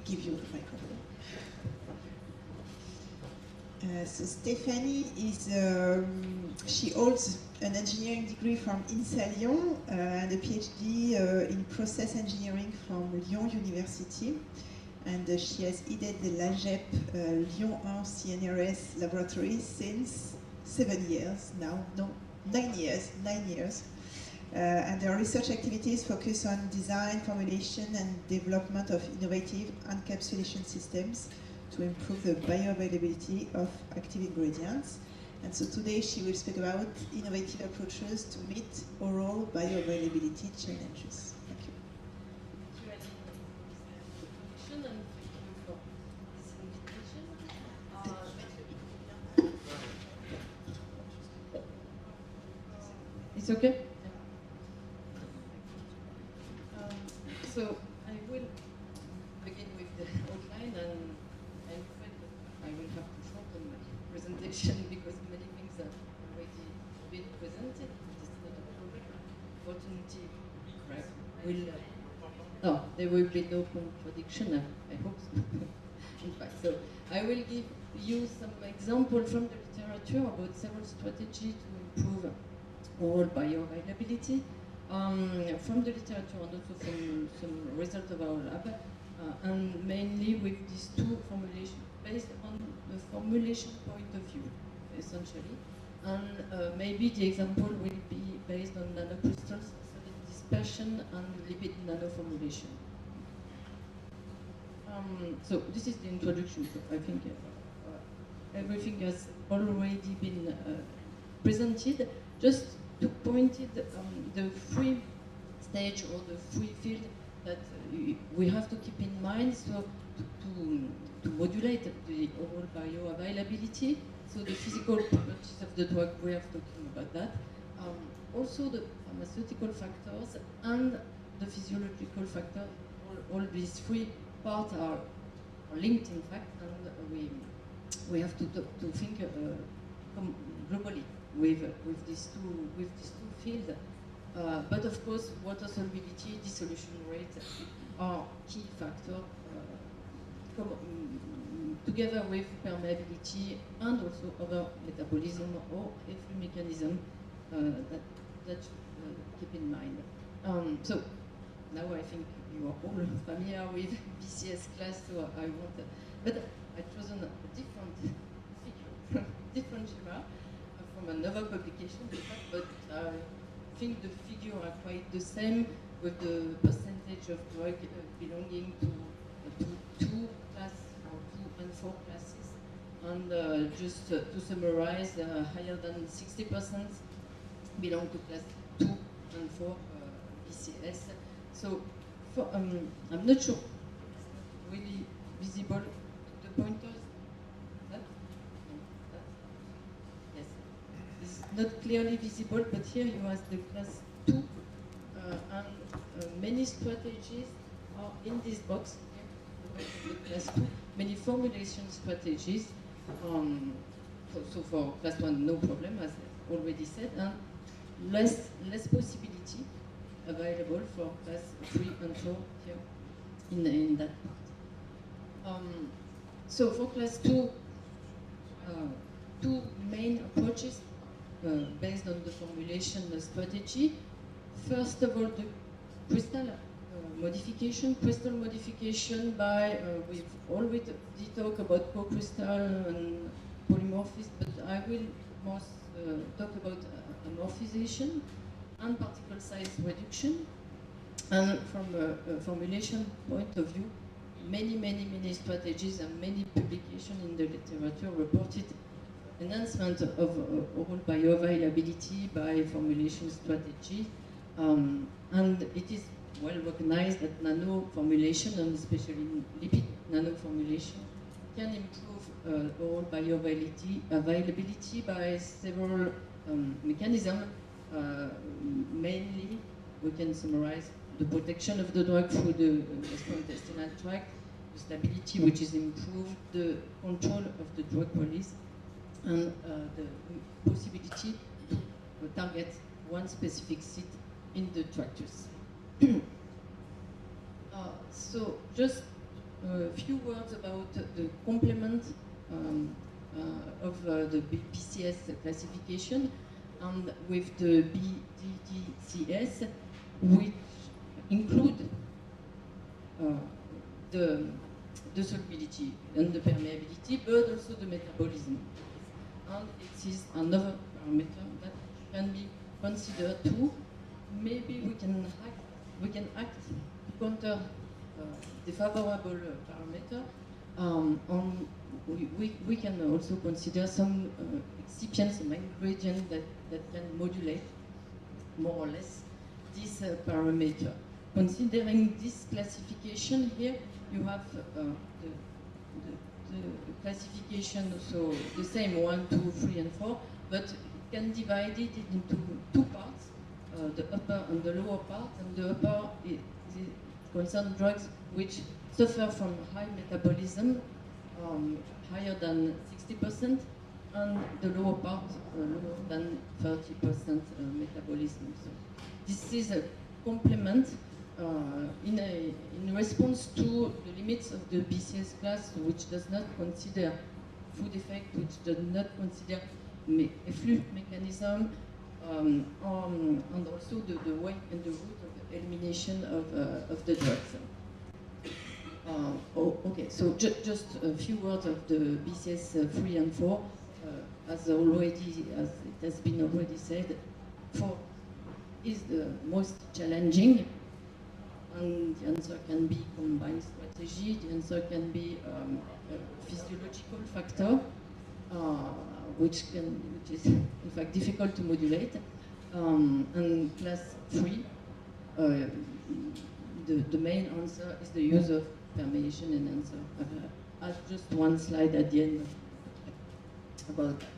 give you the microphone. So Stéphanie is, she holds an engineering degree from INSA Lyon and a PhD in process engineering from Lyon University. And she has headed the LAGEP Lyon 1 CNRS laboratory since 7 years now, no, 9 years. And their research activities focus on design, formulation, and development of innovative encapsulation systems to improve the bioavailability of active ingredients. And so today she will speak about innovative approaches to meet oral bioavailability challenges. Thank you. It's okay? So I will begin with the outline, and I'm afraid that I will have to shorten my presentation because many things have already been presented. It is not a problem. Fortunately, there will be no contradiction, I hope so. In fact, so I will give you some examples from the literature about several strategies to improve oral bioavailability. From the literature and also from some results of our lab, and mainly with these two formulations based on the formulation point of view, essentially. And maybe the example will be based on nanocrystals, solid dispersion, and lipid nanoformulation. So this is the introduction. So I think everything has already been presented. Just to point it the free stage or the free field that we have to keep in mind, so to modulate the oral bioavailability, so the physical properties of the drug, we are talking about that. Also the pharmaceutical factors and the physiological factors, all these three parts are linked in fact, and we have to think globally with these two fields. But of course, water solubility, dissolution rate are key factors together with permeability and also other metabolism or every mechanism that keep in mind. So now I think you are all familiar with BCS class, so I want, but I've chosen a different figure, different schema from another publication, in fact, but I think the figures are quite the same with the percentage of drug belonging to 2 class or 2 and 4 classes. And just to summarize, higher than 60% belong to class 2 and 4 BCS. So for, I'm not sure it's not really visible to the pointers. Yes, it's not clearly visible, but here you have the class 2 and many strategies are in this box here, the class 2, many formulation strategies. So for class 1, no problem, as already said, and less possibility available for class 3 and 4 here in that part. So for class 2, 2 main approaches based on the formulation strategy. First of all, the crystal modification. Crystal modification by, we've already talked about co-crystal and polymorphism, but I will most talk about amorphization and particle size reduction. And from a formulation point of view, many strategies and many publications in the literature reported enhancement of oral bioavailability by formulation strategy. And it is well recognized that nano formulation, and especially lipid nano formulation, can improve oral bioavailability by several mechanisms. Mainly, we can summarize the protection of the drug through the gastrointestinal tract, the stability which is improved, the control of the drug release, and the possibility to target one specific site in the tractus. So just a few words about the complement of the BCS classification, and with the BDDCS, which include the solubility and the permeability, but also the metabolism. And it is another parameter that can be considered too. Maybe we can act to counter the favorable parameter. We can also consider some excipients, some ingredients that can modulate more or less this parameter. Considering this classification here, you have the classification, so the same 1, 2, 3, and 4, but it can divide it into two parts, the upper and the lower part, and the upper concerns drugs which suffer from high metabolism, higher than 60%, and the lower part lower than 30% metabolism. So this is a complement in response to the limits of the BCS class, which does not consider food effect, which does not consider effluent mechanism, and also the way and the route of elimination of the drugs. Okay, so just a few words of the BCS 3 and 4. As it has been already said, 4 is the most challenging, and the answer can be combined strategy, the answer can be a physiological factor, which is in fact difficult to modulate, and class 3, the main answer is the use of permeation and answer. I'll add just one slide at the end about that.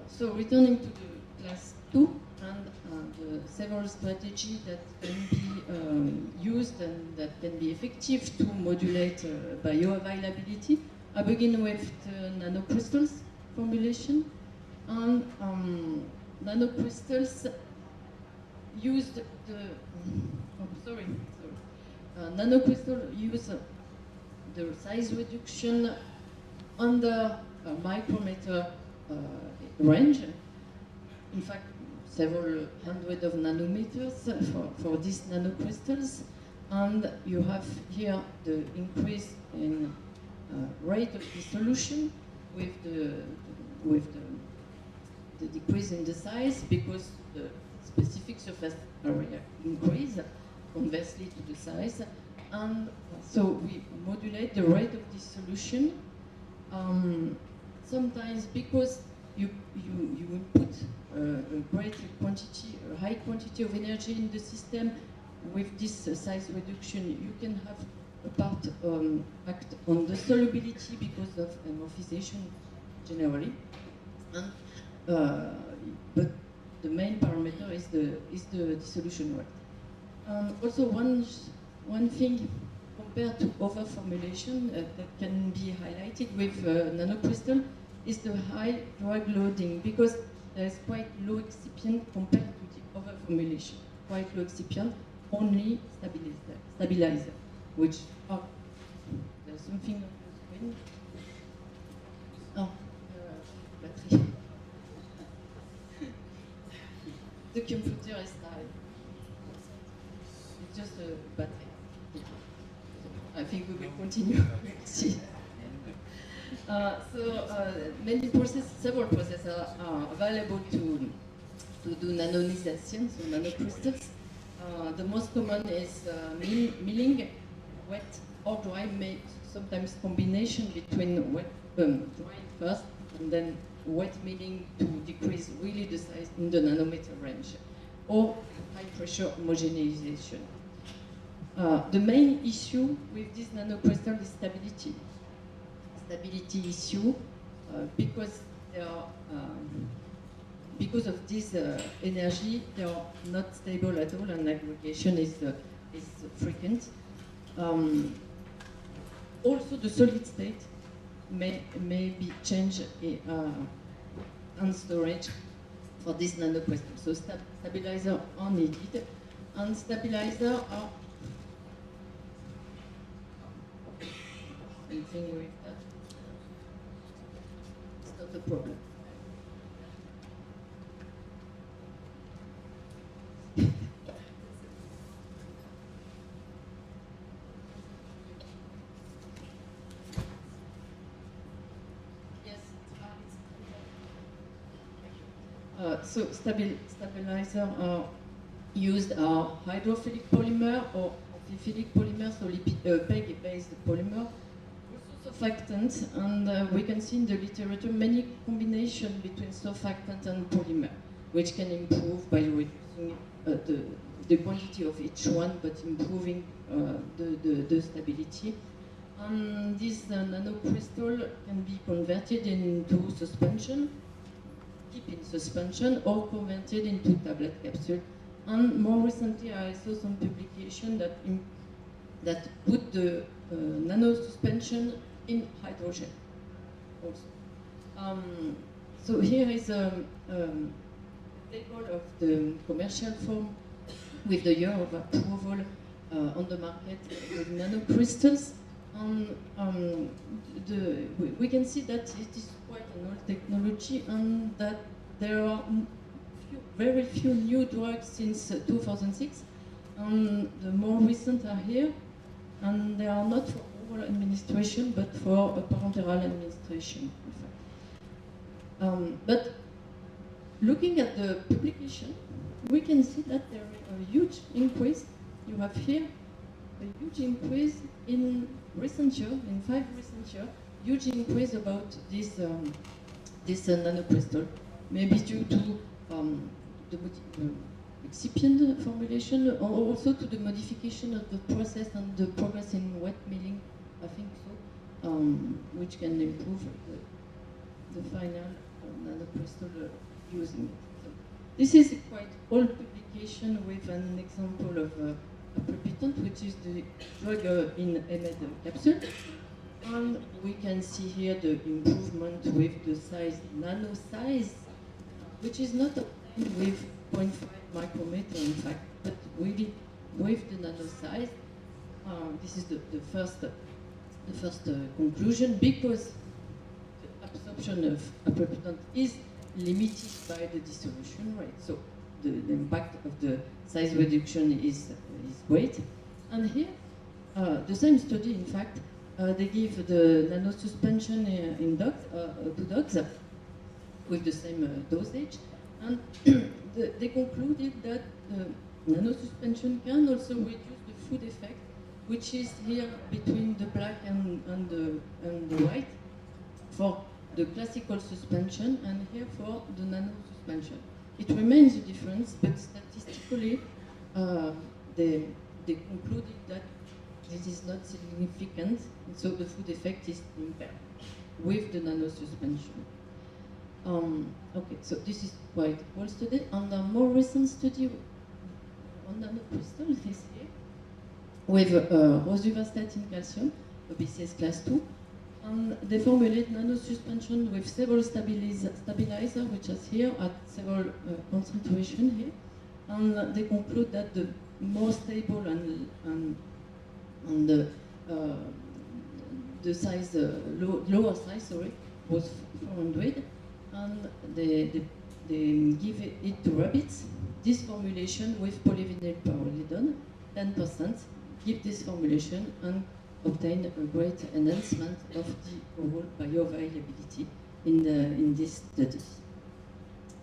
So returning to the class 2 and the several strategies that can be used and that can be effective to modulate bioavailability. I begin with the nanocrystals formulation, and nanocrystals used the nanocrystal use the size reduction under a micrometer range. In fact, several hundred of nanometers for these nanocrystals, and you have here the increase in rate of dissolution with the decrease in the size, because the specific surface area increase conversely to the size, and so we modulate the rate of dissolution. Sometimes because you input a high quantity of energy in the system, with this size reduction, you can have a part act on the solubility because of amorphization generally, and but the main parameter is the dissolution rate. Also, one thing compared to other formulation that can be highlighted with nanocrystal is the high drug loading, because there is quite low excipient compared to the other formulation. Quite low excipient, only stabilizer, which there's something on the screen. Oh, battery. The computer is tired. It's just a battery. I think we will continue. See. Several processes are available to do nanonization, so nanocrystals. The most common is milling, wet or dry, sometimes combination between wet, drying first and then wet milling to decrease really the size in the nanometer range, or high pressure homogenization. The main issue with this nanocrystal is stability. Stability issue because they are because of this energy, they are not stable at all, and aggregation is frequent. Also, the solid state may be changed and storage for this nanocrystal. So stabilizer are needed, and stabilizer are anything with that. It's not a problem. So stabilizer are used are hydrophilic polymer or amphiphilic polymer, so PEG-based polymer, also surfactant, and we can see in the literature many combinations between surfactant and polymer, which can improve by reducing the quantity of each one, but improving the stability. And this nanocrystal can be converted into suspension, keep in suspension, or converted into tablet capsule. And more recently, I saw some publication that put the nano suspension in hydrogen also. So here is a table of the commercial form with the year of approval on the market with nanocrystals. We can see that it is quite an old technology and that there are very few new drugs since 2006. The more recent are here, and they are not for oral administration but for parenteral administration, in fact. But looking at the publication, we can see that there is a huge increase. You have here a huge increase in recent year, in 5 recent years, huge increase about this nanocrystal, maybe due to the excipient formulation, or also to the modification of the process and the progress in wet milling, I think so, which can improve the final nanocrystal using it. So this is a quite old publication with an example of aprepitant, which is the drug in ML capsule. And we can see here the improvement with the size, nano size, which is not obtained with 0.5 micrometer, in fact, but really with the nano size. This is the first conclusion, because the absorption of aprepitant is limited by the dissolution rate. So the impact of the size reduction is great. And here, the same study, in fact, they give the nano suspension in dogs, to dogs with the same dosage, and they concluded that the nano suspension can also reduce the food effect, which is here between the black and the white for the classical suspension, and here for the nano suspension. It remains a difference, but statistically, they concluded that this is not significant, and so the food effect is impaired with the nano suspension. Okay, so this is quite old study, and a more recent study on nanocrystal is here with rosuvastatin calcium, a BCS class 2, and they formulate nano suspension with several stabilizer, which is here at several concentration here, and they conclude that the more stable and the size, lower size, sorry, was 400, and they give it to rabbits. This formulation with polyvinyl pyrrolidone, 10%, give this formulation and obtain a great enhancement of the overall bioavailability in this study.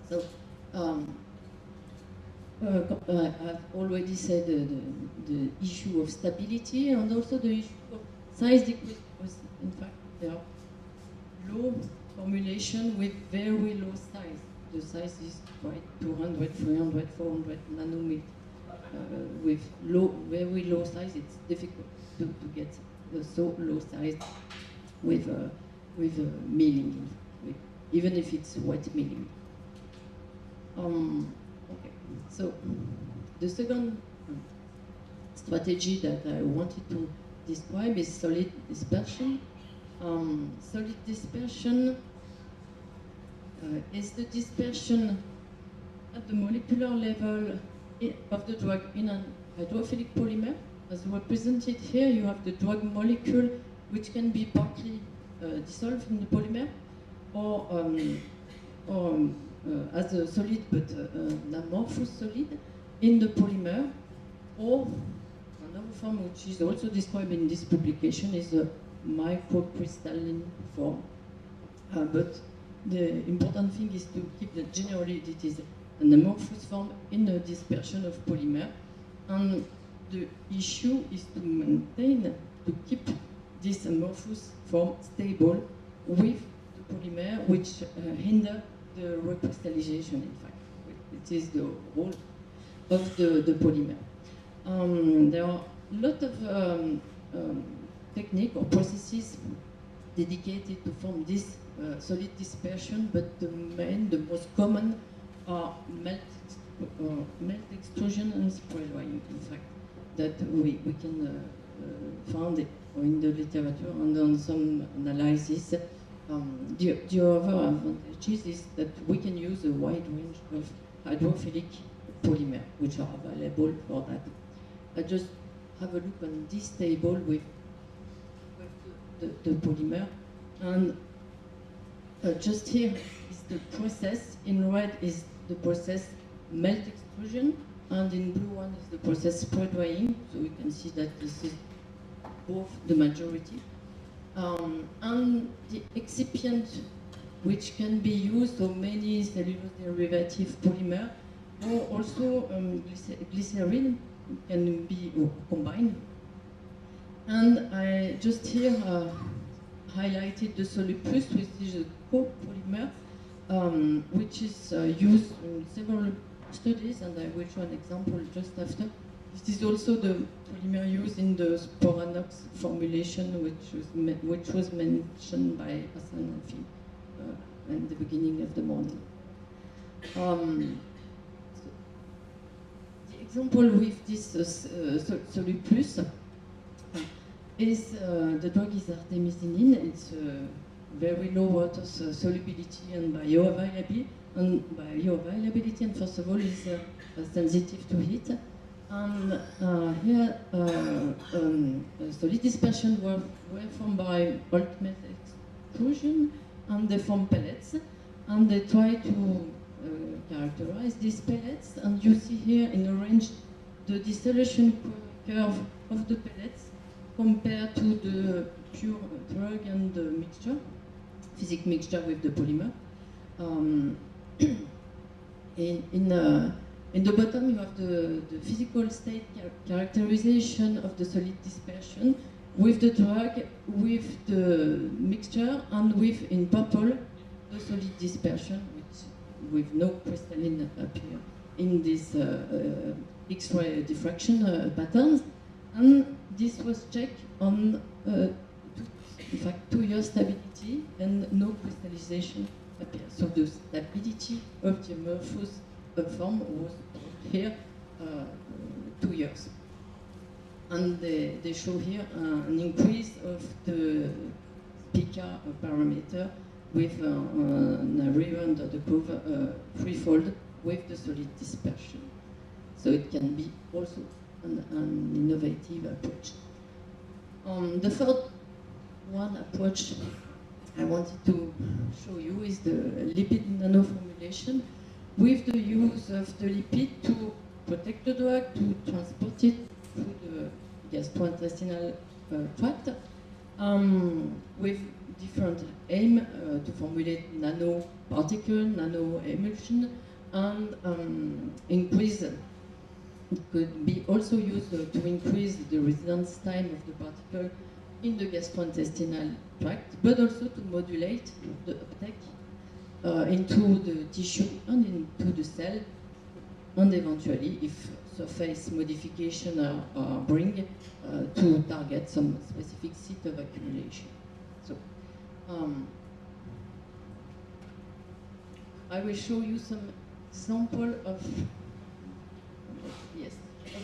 So I've already said the issue of stability and also the issue of size decrease, because in fact there are low formulation with very low size. The size is quite 200, 300, 400 nanometer. With very low size, it's difficult to get so low size with milling, even if it's wet milling. Okay, so the second strategy that I wanted to describe is solid dispersion. Solid dispersion is the dispersion at the molecular level of the drug in an hydrophilic polymer. As represented here, you have the drug molecule which can be partly dissolved in the polymer, or as a solid but an amorphous solid in the polymer, or another form which is also described in this publication is a microcrystalline form. But the important thing is to keep that generally it is an amorphous form in a dispersion of polymer, and the issue is to maintain, to keep this amorphous form stable with the polymer, which hinder the recrystallization, in fact. It is the role of the polymer. There are a lot of technique or processes dedicated to form this solid dispersion, but the most common are melt extrusion and spray drying, in fact, that we can find in the literature and on some analysis. The other advantage is that we can use a wide range of hydrophilic polymer, which are available for that. I just have a look on this table with the polymer, and just here is the process. In red is the process melt extrusion, and in blue one is the process spray drying. So we can see that this is both the majority. And the excipient, which can be used, so many cellulose derivative polymer, or also glycerin can be combined. And I just here highlighted the Solipus, which is a copolymer, which is used in several studies, and I will show an example just after. This is also the polymer used in the Sporanox formulation, which was mentioned by Hassan in the beginning of the morning. The example with this Solipus is the drug is artemisinin. It's very low water solubility and bioavailability. And first of all, is sensitive to heat. And here, solid dispersion were formed by ultimate extrusion, and they form pellets. And they try to characterize these pellets. And you see here in orange the dissolution curve of the pellets compared to the pure drug and the mixture, physical mixture with the polymer. In the bottom, you have the physical state characterization of the solid dispersion with the drug, with the mixture, and with, in purple, the solid dispersion, with no crystalline appear in this X-ray diffraction patterns. And this was checked on, in fact, 2 years stability, and no crystallization appears. So the stability of the amorphous form was here 2 years. And they show here an increase of the PK parameter with an area under the curve threefold with the solid dispersion. So it can be also an innovative approach. The third one approach I wanted to show you is the lipid nano formulation, with the use of the lipid to protect the drug, to transport it through the gastrointestinal tract, with different aim to formulate nanoparticle, nano emulsion, and increase. It could be also used to increase the residence time of the particle in the gastrointestinal tract, but also to modulate the uptake into the tissue and into the cell, and eventually, if surface modification are bring, to target some specific site of accumulation. So, I will show you some example of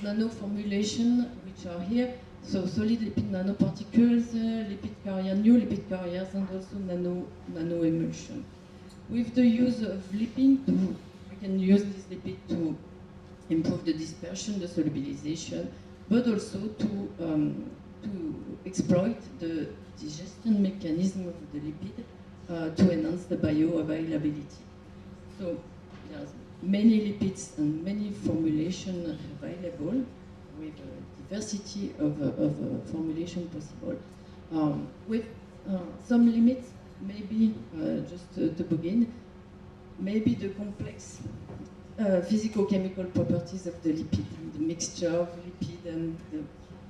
nano formulation, which are here. So solid lipid nanoparticles, lipid carrier, new lipid carriers, and also nano emulsion. With the use of lipid, we can use this lipid to improve the dispersion, the solubilization, but also to to exploit the digestion mechanism of the lipid to enhance the bioavailability. So there's many lipids and many formulations available with a diversity of formulation possible. With some limits, maybe just to begin, maybe the complex physicochemical properties of the lipid, the mixture of lipid and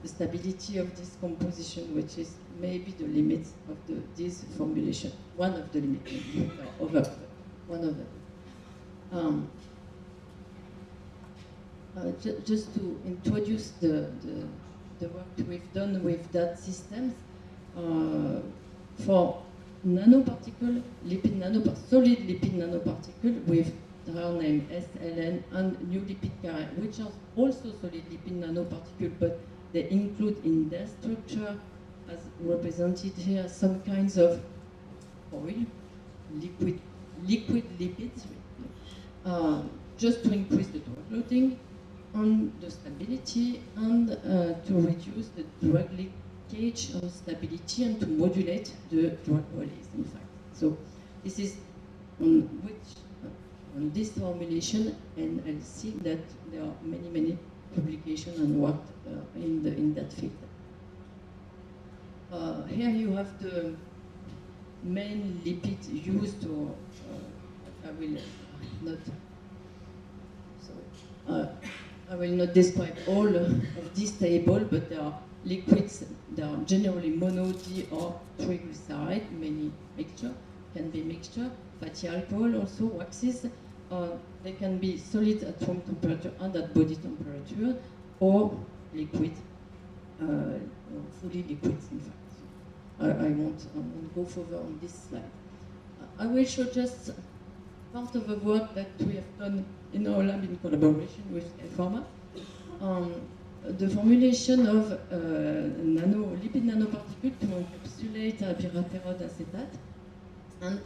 the stability of this composition, which is maybe the limits of this formulation. One of the limits, one of them. Just to introduce the work we've done with that systems, for nanoparticle, solid lipid nanoparticle with their name SLN and new lipid carrier, which are also solid lipid nanoparticle, but they include in their structure, as represented here, some kinds of oil, liquid lipids, just to increase the drug loading and the stability and to reduce the drug leakage and stability and to modulate the drug release, in fact. So this is on this formulation, and I'll see that there are many publications and work in that field. Here you have the main lipids used, or I will not describe all of this table, but there are liquids, there are generally mono, D, or triglyceride, many mixture, can be mixture, fatty alcohol also, waxes, they can be solid at room temperature and at body temperature, or liquid, fully liquids in fact. I won't go further on this slide. I will show just part of the work that we have done in our lab in collaboration with Skyepharma. The formulation of lipid nanoparticle to encapsulate a piraterol acetate, and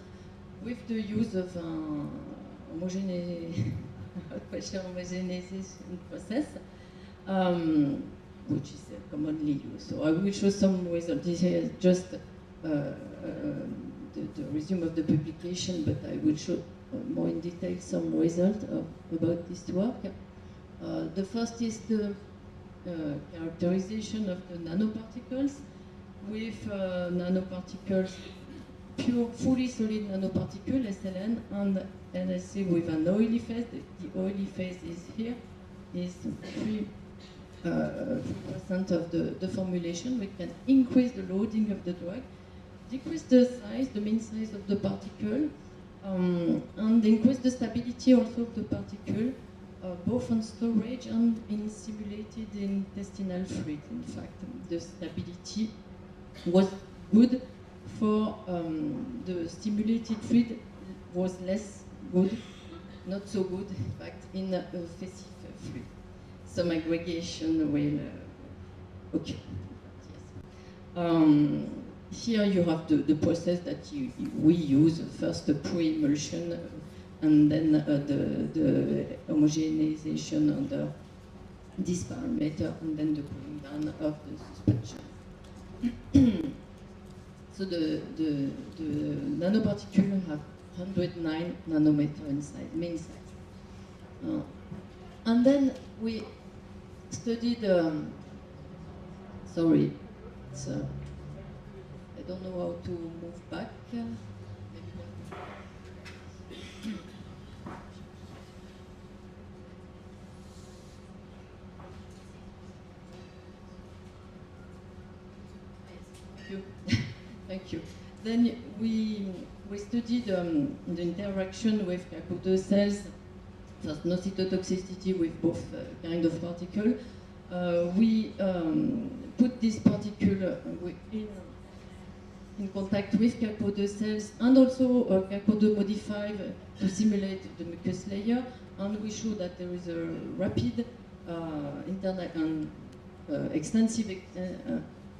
with the use of pressure homogenization process, which is commonly used. So I will show some results. This is just the resume of the publication, but I will show more in detail some results about this work. The first is the characterization of the nanoparticles with nanoparticles, pure, fully solid nanoparticle, SLN, and NSC with an oily phase. The oily phase is here, is 3% of the formulation. We can increase the loading of the drug, decrease the size, the mean size of the particle, and increase the stability also of the particle, both on storage and in simulated intestinal fluid. In fact, the stability was good for the stimulated fluid, was less good, not so good, in fact, in faecal fluid. Some aggregation will occur. Yes. Here you have the process that we use, first the pre-emulsion and then the homogenization under this parameter, and then the cooling down of the suspension. So the nanoparticle have 109 nanometer in size, mean size. And then we studied, sorry, it's, I don't know how to move back. Thank you. Then we studied the interaction with CACO2 cells, first no cytotoxicity with both kind of particle. We put this particle in contact with CACO2 cells and also CACO2 modified to simulate the mucus layer, and we show that there is a rapid internal and extensive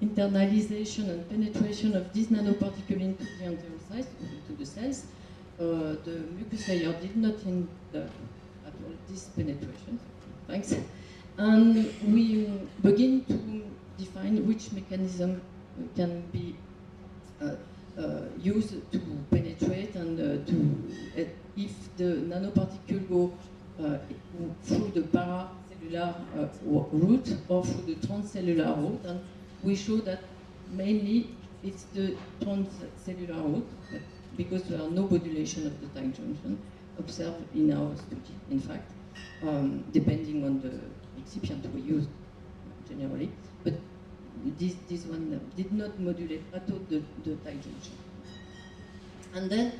internalization and penetration of this nanoparticle into the enterocytes, into the cells. The mucus layer did not hinder at all this penetration. Thanks. And we begin to define which mechanism can be used to penetrate and if the nanoparticle go through the paracellular route or through the transcellular route, and we show that mainly it's the transcellular route, because there are no modulation of the tight junction observed in our study, in fact, depending on the excipient we use generally. But this one did not modulate at all the tight junction. And then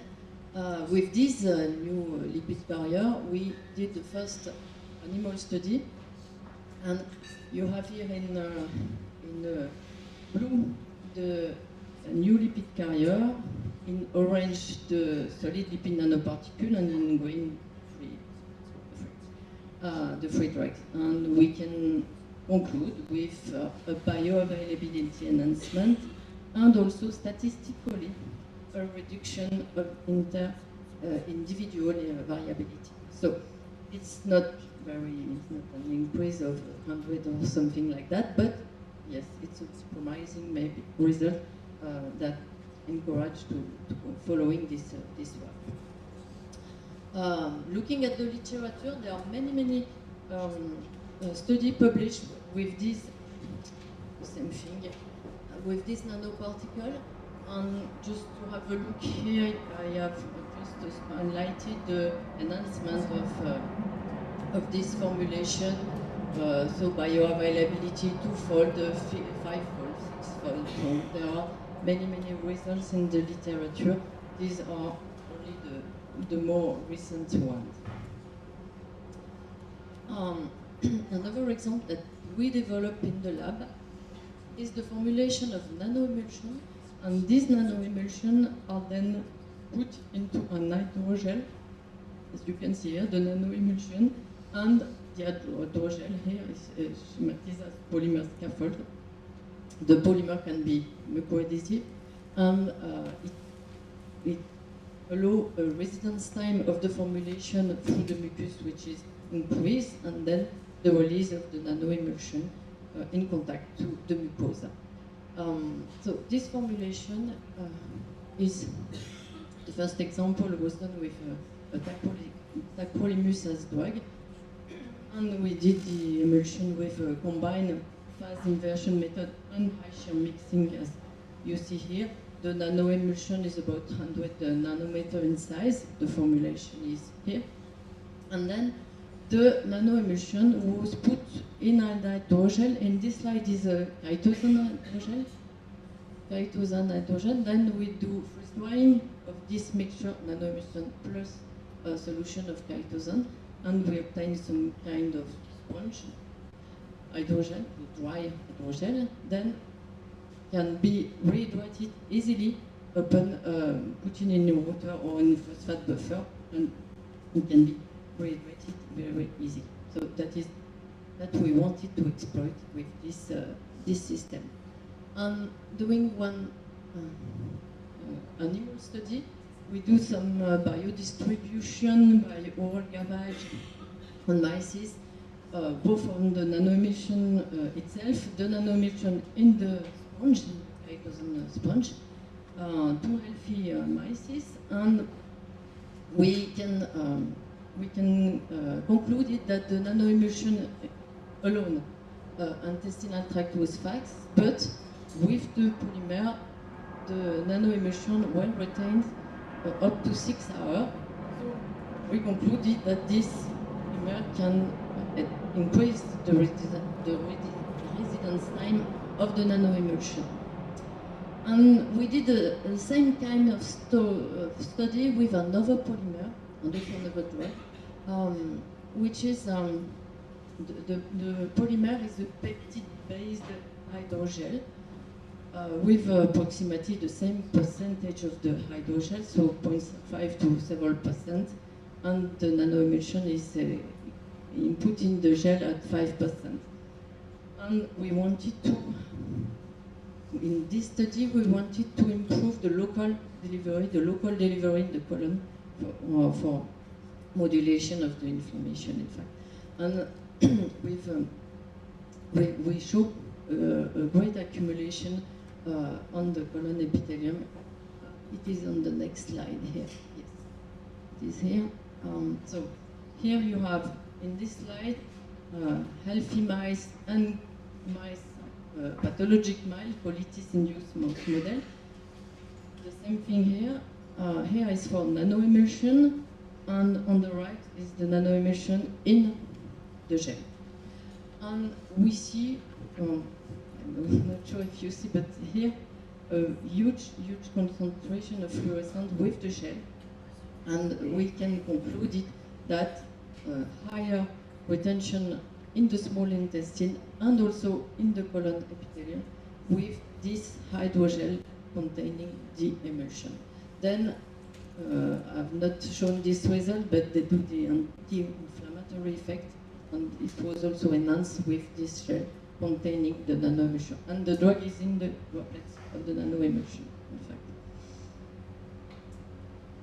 with this new lipid barrier, we did the first animal study, and you have here in blue the new lipid carrier, in orange the solid lipid nanoparticle, and in green the free drugs. And we can conclude with a bioavailability enhancement and also statistically a reduction of individual variability. So it's not an increase of 100 or something like that, but yes, it's a promising maybe result that encourage to following this work. Looking at the literature, there are many studies published with this same thing, with this nanoparticle. And just to have a look here, I have just highlighted the enhancement of this formulation. So bioavailability twofold, fivefold, sixfold. So there are many results in the literature. These are only the more recent ones. Another example that we developed in the lab is the formulation of nanoemulsion, and these nanoemulsion are then put into a hydrogel, as you can see here, the nanoemulsion, and the hydrogel here is schematicized as polymer scaffold. The polymer can be mucoadhesive, and it allows a residence time of the formulation through the mucus, which is increased, and then the release of the nanoemulsion in contact to the mucosa. So this formulation is the first example was done with a tacrolimus as drug, and we did the emulsion with a combined phase inversion method and high shear mixing, as you see here. The nanoemulsion is about 100 nanometer in size. The formulation is here, and then the nanoemulsion was put in a hydrogel. In this slide is a chitosan hydrogel. Then we do freeze drying of this mixture, nanoemulsion plus a solution of chitosan, and we obtain some kind of sponge hydrogel, dry hydrogel. Then can be rehydrated easily upon putting in water or in phosphate buffer, and it can be rehydrated very easy. So that we wanted to exploit with this system. And doing one animal study, we do some biodistribution by oral gavage on mice, both on the nanoemulsion itself, the nanoemulsion in the sponge, chitosan sponge, two healthy mice, and we can conclude that the nanoemulsion alone, intestinal tract was fast, but with the polymer, the nanoemulsion well retained up to 6 hours. So we concluded that this polymer can increase the residence time of the nanoemulsion. And we did the same kind of study with another polymer, another drug, which is the polymer is a peptide-based hydrogel with approximately the same percentage of the hydrogel, so 0.5 to several percent, and the nanoemulsion is input in the gel at 5%. And we wanted to, in this study, we wanted to improve the local delivery in the colon for modulation of the inflammation, in fact. And we show a great accumulation on the colon epithelium. It is on the next slide here. Yes, it is here. So here you have in this slide healthy mice and mice, pathologic mice, colitis-induced mouse model. The same thing here. Here is for nanoemulsion, and on the right is the nanoemulsion in the gel. And we see, I'm not sure if you see, but here, a huge concentration of fluorescent with the gel. And we can conclude it that higher retention in the small intestine and also in the colon epithelium with this hydrogel containing the emulsion. Then I've not shown this result, but they do the anti-inflammatory effect, and it was also enhanced with this gel containing the nanoemulsion. And the drug is in the droplets of the nanoemulsion, in fact.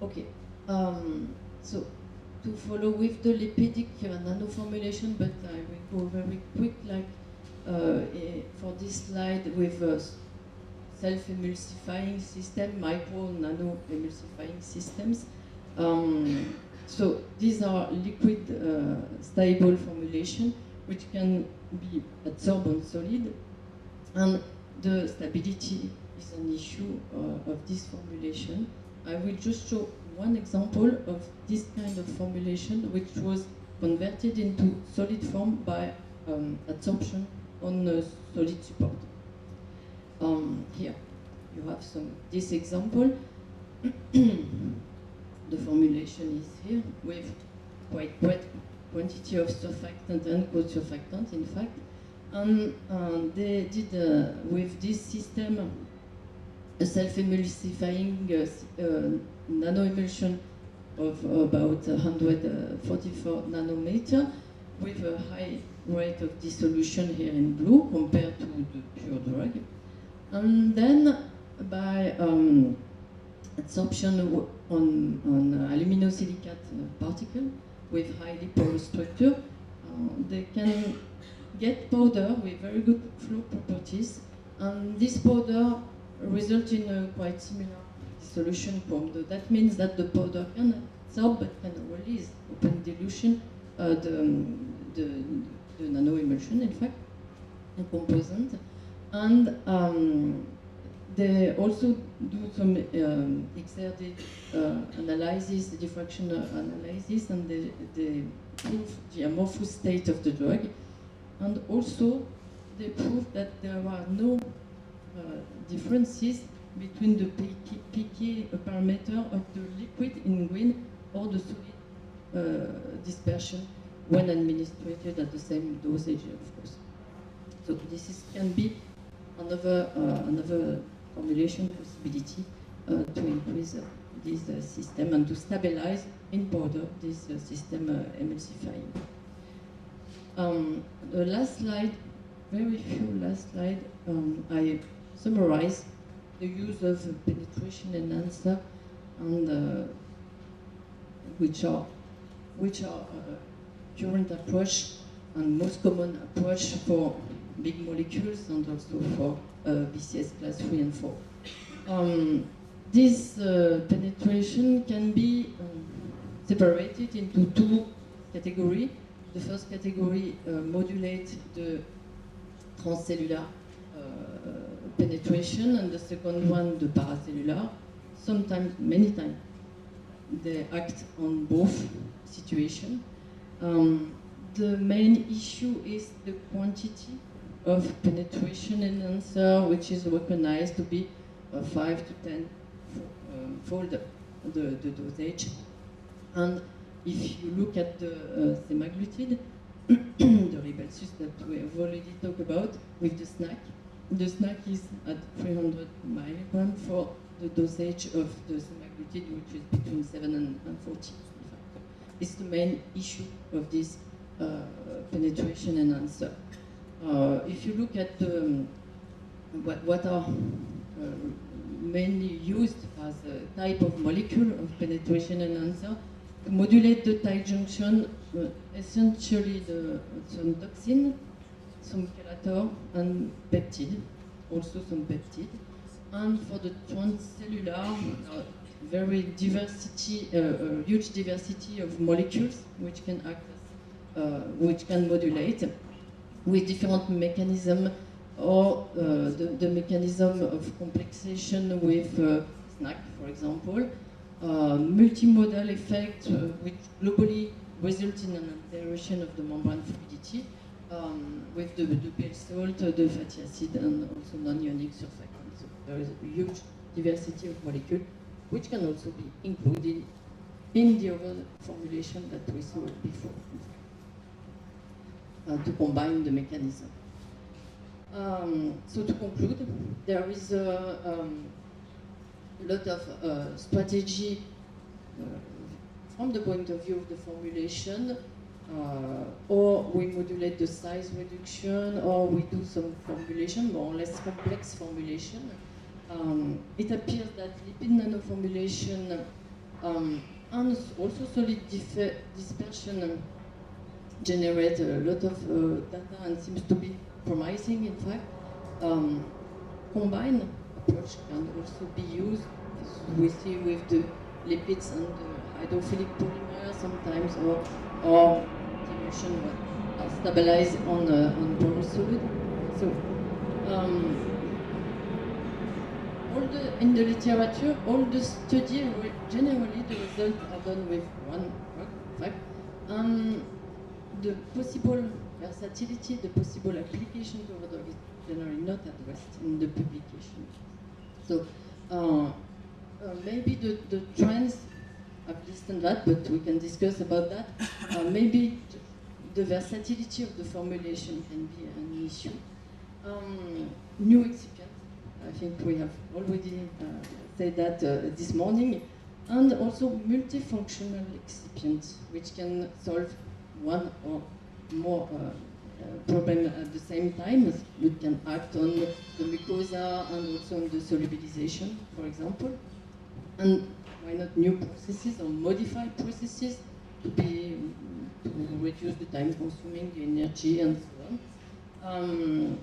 Okay, so to follow with the lipidic nanoformulation, but I will go very quick, like for this slide with a self-emulsifying system, micro-nano emulsifying systems. So these are liquid stable formulation which can be adsorbed on solid, and the stability is an issue of this formulation. I will just show one example of this kind of formulation which was converted into solid form by adsorption on a solid support. Here you have this example. The formulation is here with quite great quantity of surfactant and co-surfactant, in fact. And they did, with this system, a self-emulsifying nanoemulsion of about 144 nanometer with a high rate of dissolution here in blue compared to the pure drug. And then by adsorption on aluminosilicate particle with highly porous structure, they can get powder with very good flow properties, and this powder results in a quite similar dissolution form. That means that the powder can absorb but can release open dilution the nanoemulsion, in fact, a composant. And they also do some XRD analysis, diffraction analysis, and they prove the amorphous state of the drug. And also, they prove that there are no differences between the pK parameter of the liquid in green or the solid dispersion when administered at the same dosage, of course. So this can be another formulation possibility to increase this system and to stabilize in powder this system emulsifying. The last slide, very few last slide, I summarize the use of penetration enhancer and which are current approach and most common approach for big molecules and also for BCS class 3 and 4. This penetration can be separated into two categories. The first category modulates the transcellular penetration, and the second one the paracellular. Sometimes, many times, they act on both situations. The main issue is the quantity of penetration enhancer, which is recognized to be 5 to 10 fold the dosage. And if you look at the semaglutide, the Rybelsus that we have already talked about with the snack is at 300 milligrams for the dosage of the semaglutide, which is between 7 and 40. It's the main issue of this penetration enhancer. If you look at what are mainly used as a type of molecule of penetration enhancer, to modulate the tight junction, essentially some toxin some chelator and peptide, also some peptide. And for the transcellular, very diversity, huge diversity of molecules which can act as, which can modulate with different mechanisms, or the mechanism of complexation with SNAC, for example, multimodal effect which globally result in an alteration of the membrane fluidity with the pale salt, the fatty acid, and also non-ionic surfactants. So there is a huge diversity of molecules which can also be included in the other formulation that we saw before, to combine the mechanism. So to conclude, there is a lot of strategy from the point of view of the formulation, or we modulate the size reduction, or we do some formulation, more or less complex formulation. It appears that lipid nanoformulation and also solid dispersion generate a lot of data and seems to be promising, in fact. Combined approach can also be used, as we see with the lipids and the hydrophilic polymer sometimes, or dilution stabilized on porous solid. So, in the literature, all the studies, generally the results are done with one drug, in fact. The possible versatility, the possible application to other is generally not addressed in the publication. So maybe the trends have this and that, but we can discuss about that. Maybe the versatility of the formulation can be an issue. New excipients, I think we have already said that this morning, and also multifunctional excipients, which can solve one or more problem at the same time. It can act on the mucosa and also on the solubilization, for example. And why not new processes or modified processes to reduce the time consuming, the energy, and so on.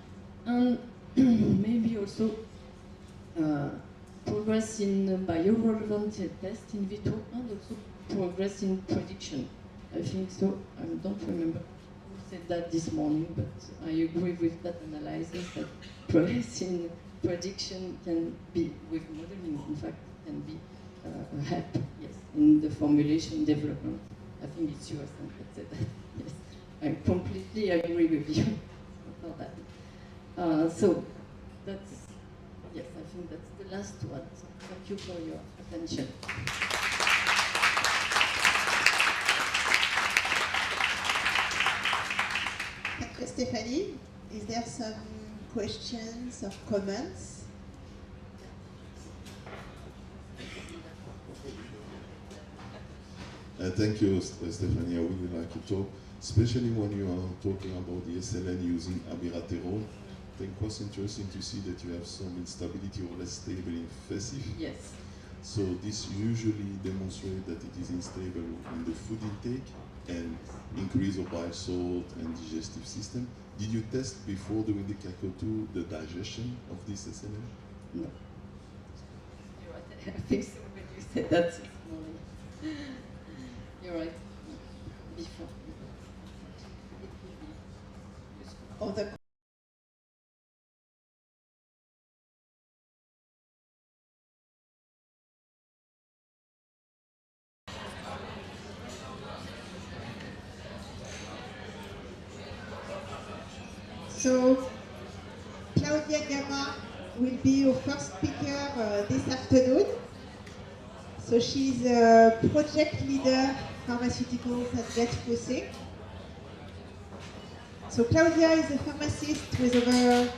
And maybe also progress in biorelevant tests in vitro, and also progress in prediction. I think so. I don't remember who said that this morning, but I agree with that analysis that progress in prediction can be, with modeling, in fact, can be a help, yes, in the formulation development. I think it's yours that said that. Yes, I completely agree with you for that. So that's, yes, I think that's the last one. So thank you for your attention. Thank you, Stéphanie. Is there some questions or comments? Thank you, Stéphanie. I would like to talk, especially when you are talking about the SLN using abiraterone. I think it was interesting to see that you have some instability or less stable in FESIF. Yes. So this usually demonstrates that it is unstable in the food intake and increase of bile salt and digestive system. Did you test before doing the CACO2 the digestion of this SLN? No. You're right. I think so when you said that this morning. You're right. Before. It could be useful. Other So, Claudia GAMA will be your first speaker this afternoon. So she's a project leader, Pharmaceuticals at Gattefossé. So Claudia is a pharmacist with over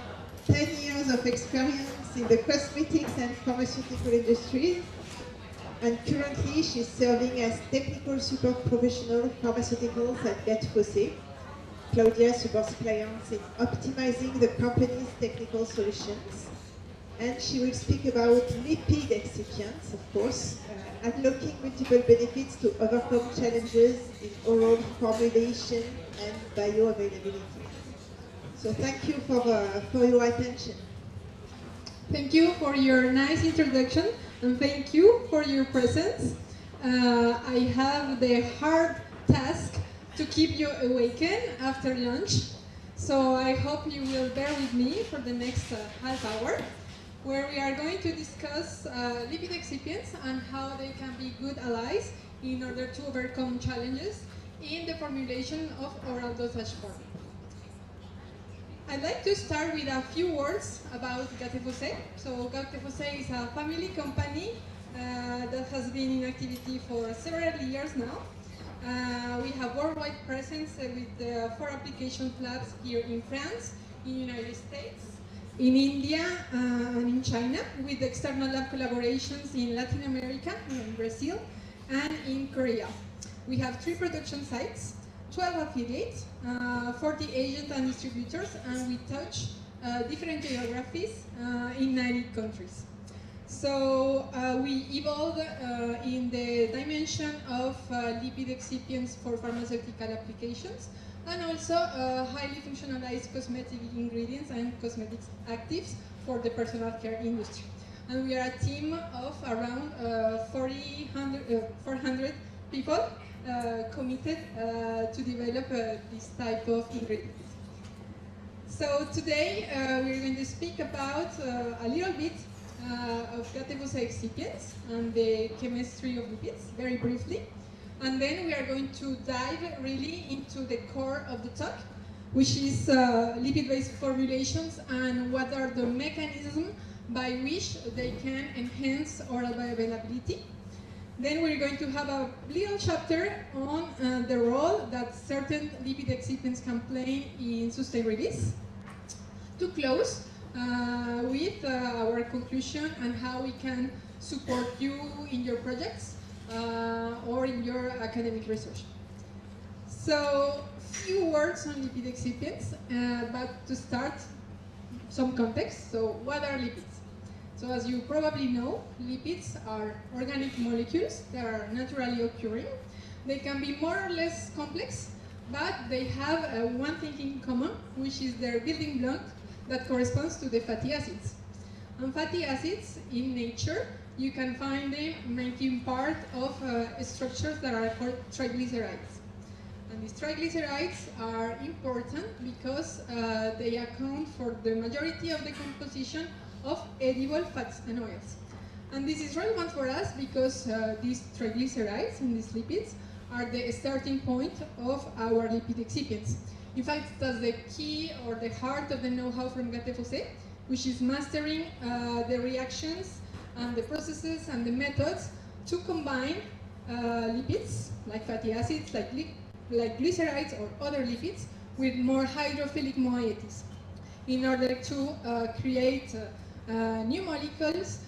10 years of experience in the cosmetics and pharmaceutical industries. And currently she's serving as technical support professional pharmaceuticals at Gattefossé. Claudia supports clients in optimizing the company's technical solutions. And she will speak about lipid excipients, of course, unlocking multiple benefits to overcome challenges in oral formulation and bioavailability. So thank you for your attention. Thank you for your nice introduction, and thank you for your presence. I have the hard task to keep you awakened after lunch, so I hope you will bear with me for the next half hour, where we are going to discuss lipid excipients and how they can be good allies in order to overcome challenges in the formulation of oral dosage form. I'd like to start with a few words about Gattefossé. So Gattefossé is a family company that has been in activity for several years now. We have worldwide presence with 4 application labs here in France, in the United States, in India, and in China, with external lab collaborations in Latin America, in Brazil, and in Korea. We have 3 production sites, 12 affiliates, 40 agents and distributors, and we touch different geographies in 90 countries. So we evolved in the dimension of lipid excipients for pharmaceutical applications, and also highly functionalized cosmetic ingredients and cosmetics actives for the personal care industry. And we are a team of around 400 people committed to develop this type of ingredients. So today we're going to speak about a little bit of Gattefossé excipients and the chemistry of lipids, very briefly. And then we are going to dive really into the core of the talk, which is lipid-based formulations and what are the mechanisms by which they can enhance oral bioavailability. Then we're going to have a little chapter on the role that certain lipid excipients can play in sustained release. To close with our conclusion and how we can support you in your projects or in your academic research. So, few words on lipid excipients, but to start, some context. So, what are lipids? So as you probably know, lipids are organic molecules that are naturally occurring. They can be more or less complex, but they have one thing in common, which is their building block that corresponds to the fatty acids. And fatty acids, in nature, you can find them making part of structures that are called triglycerides. And these triglycerides are important because they account for the majority of the composition of edible fats and oils. And this is relevant for us because these triglycerides and these lipids are the starting point of our lipid excipients. In fact, that's the key or the heart of the know-how from Gattefossé, which is mastering the reactions and the processes and the methods to combine lipids, like fatty acids, like glycerides or other lipids, with more hydrophilic moieties in order to create new molecules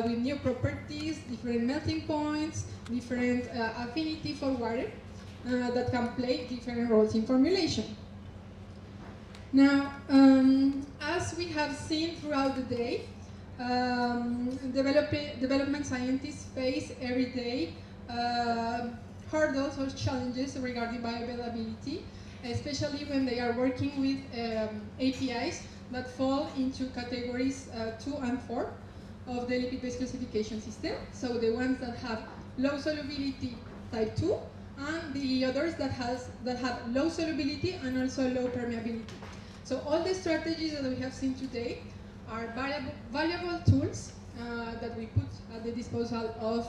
with new properties, different melting points, different affinity for water that can play different roles in formulation. Now, as we have seen throughout the day, development scientists face every day hurdles or challenges regarding bioavailability, especially when they are working with APIs that fall into categories 2 and 4 of the lipid-based classification system. So the ones that have low solubility type 2, and the others that have low solubility and also low permeability. So all the strategies that we have seen today are valuable tools that we put at the disposal of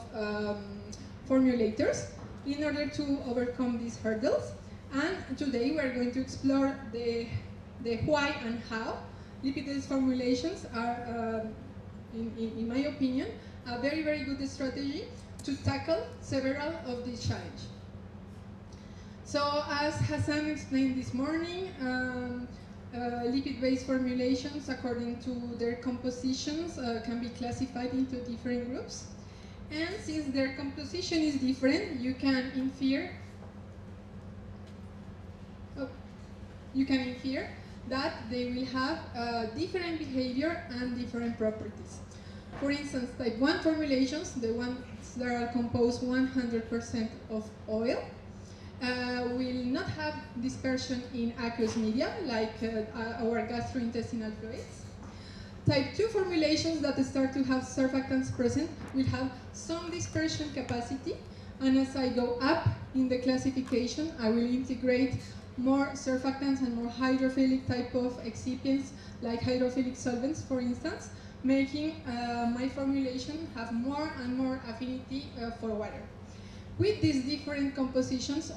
formulators in order to overcome these hurdles. And today we are going to explore the why and how lipid-based formulations are, in my opinion, a very, very good strategy to tackle several of these challenges. So as Hassan explained this morning, lipid-based formulations, according to their compositions, can be classified into different groups. And since their composition is different, you can infer that they will have different behavior and different properties. For instance, type 1 formulations, the ones that are composed 100% of oil, will not have dispersion in aqueous media, like our gastrointestinal fluids. Type 2 formulations that start to have surfactants present will have some dispersion capacity, and as I go up in the classification, I will integrate more surfactants and more hydrophilic type of excipients, like hydrophilic solvents, for instance, making my formulation have more and more affinity for water. With these different compositions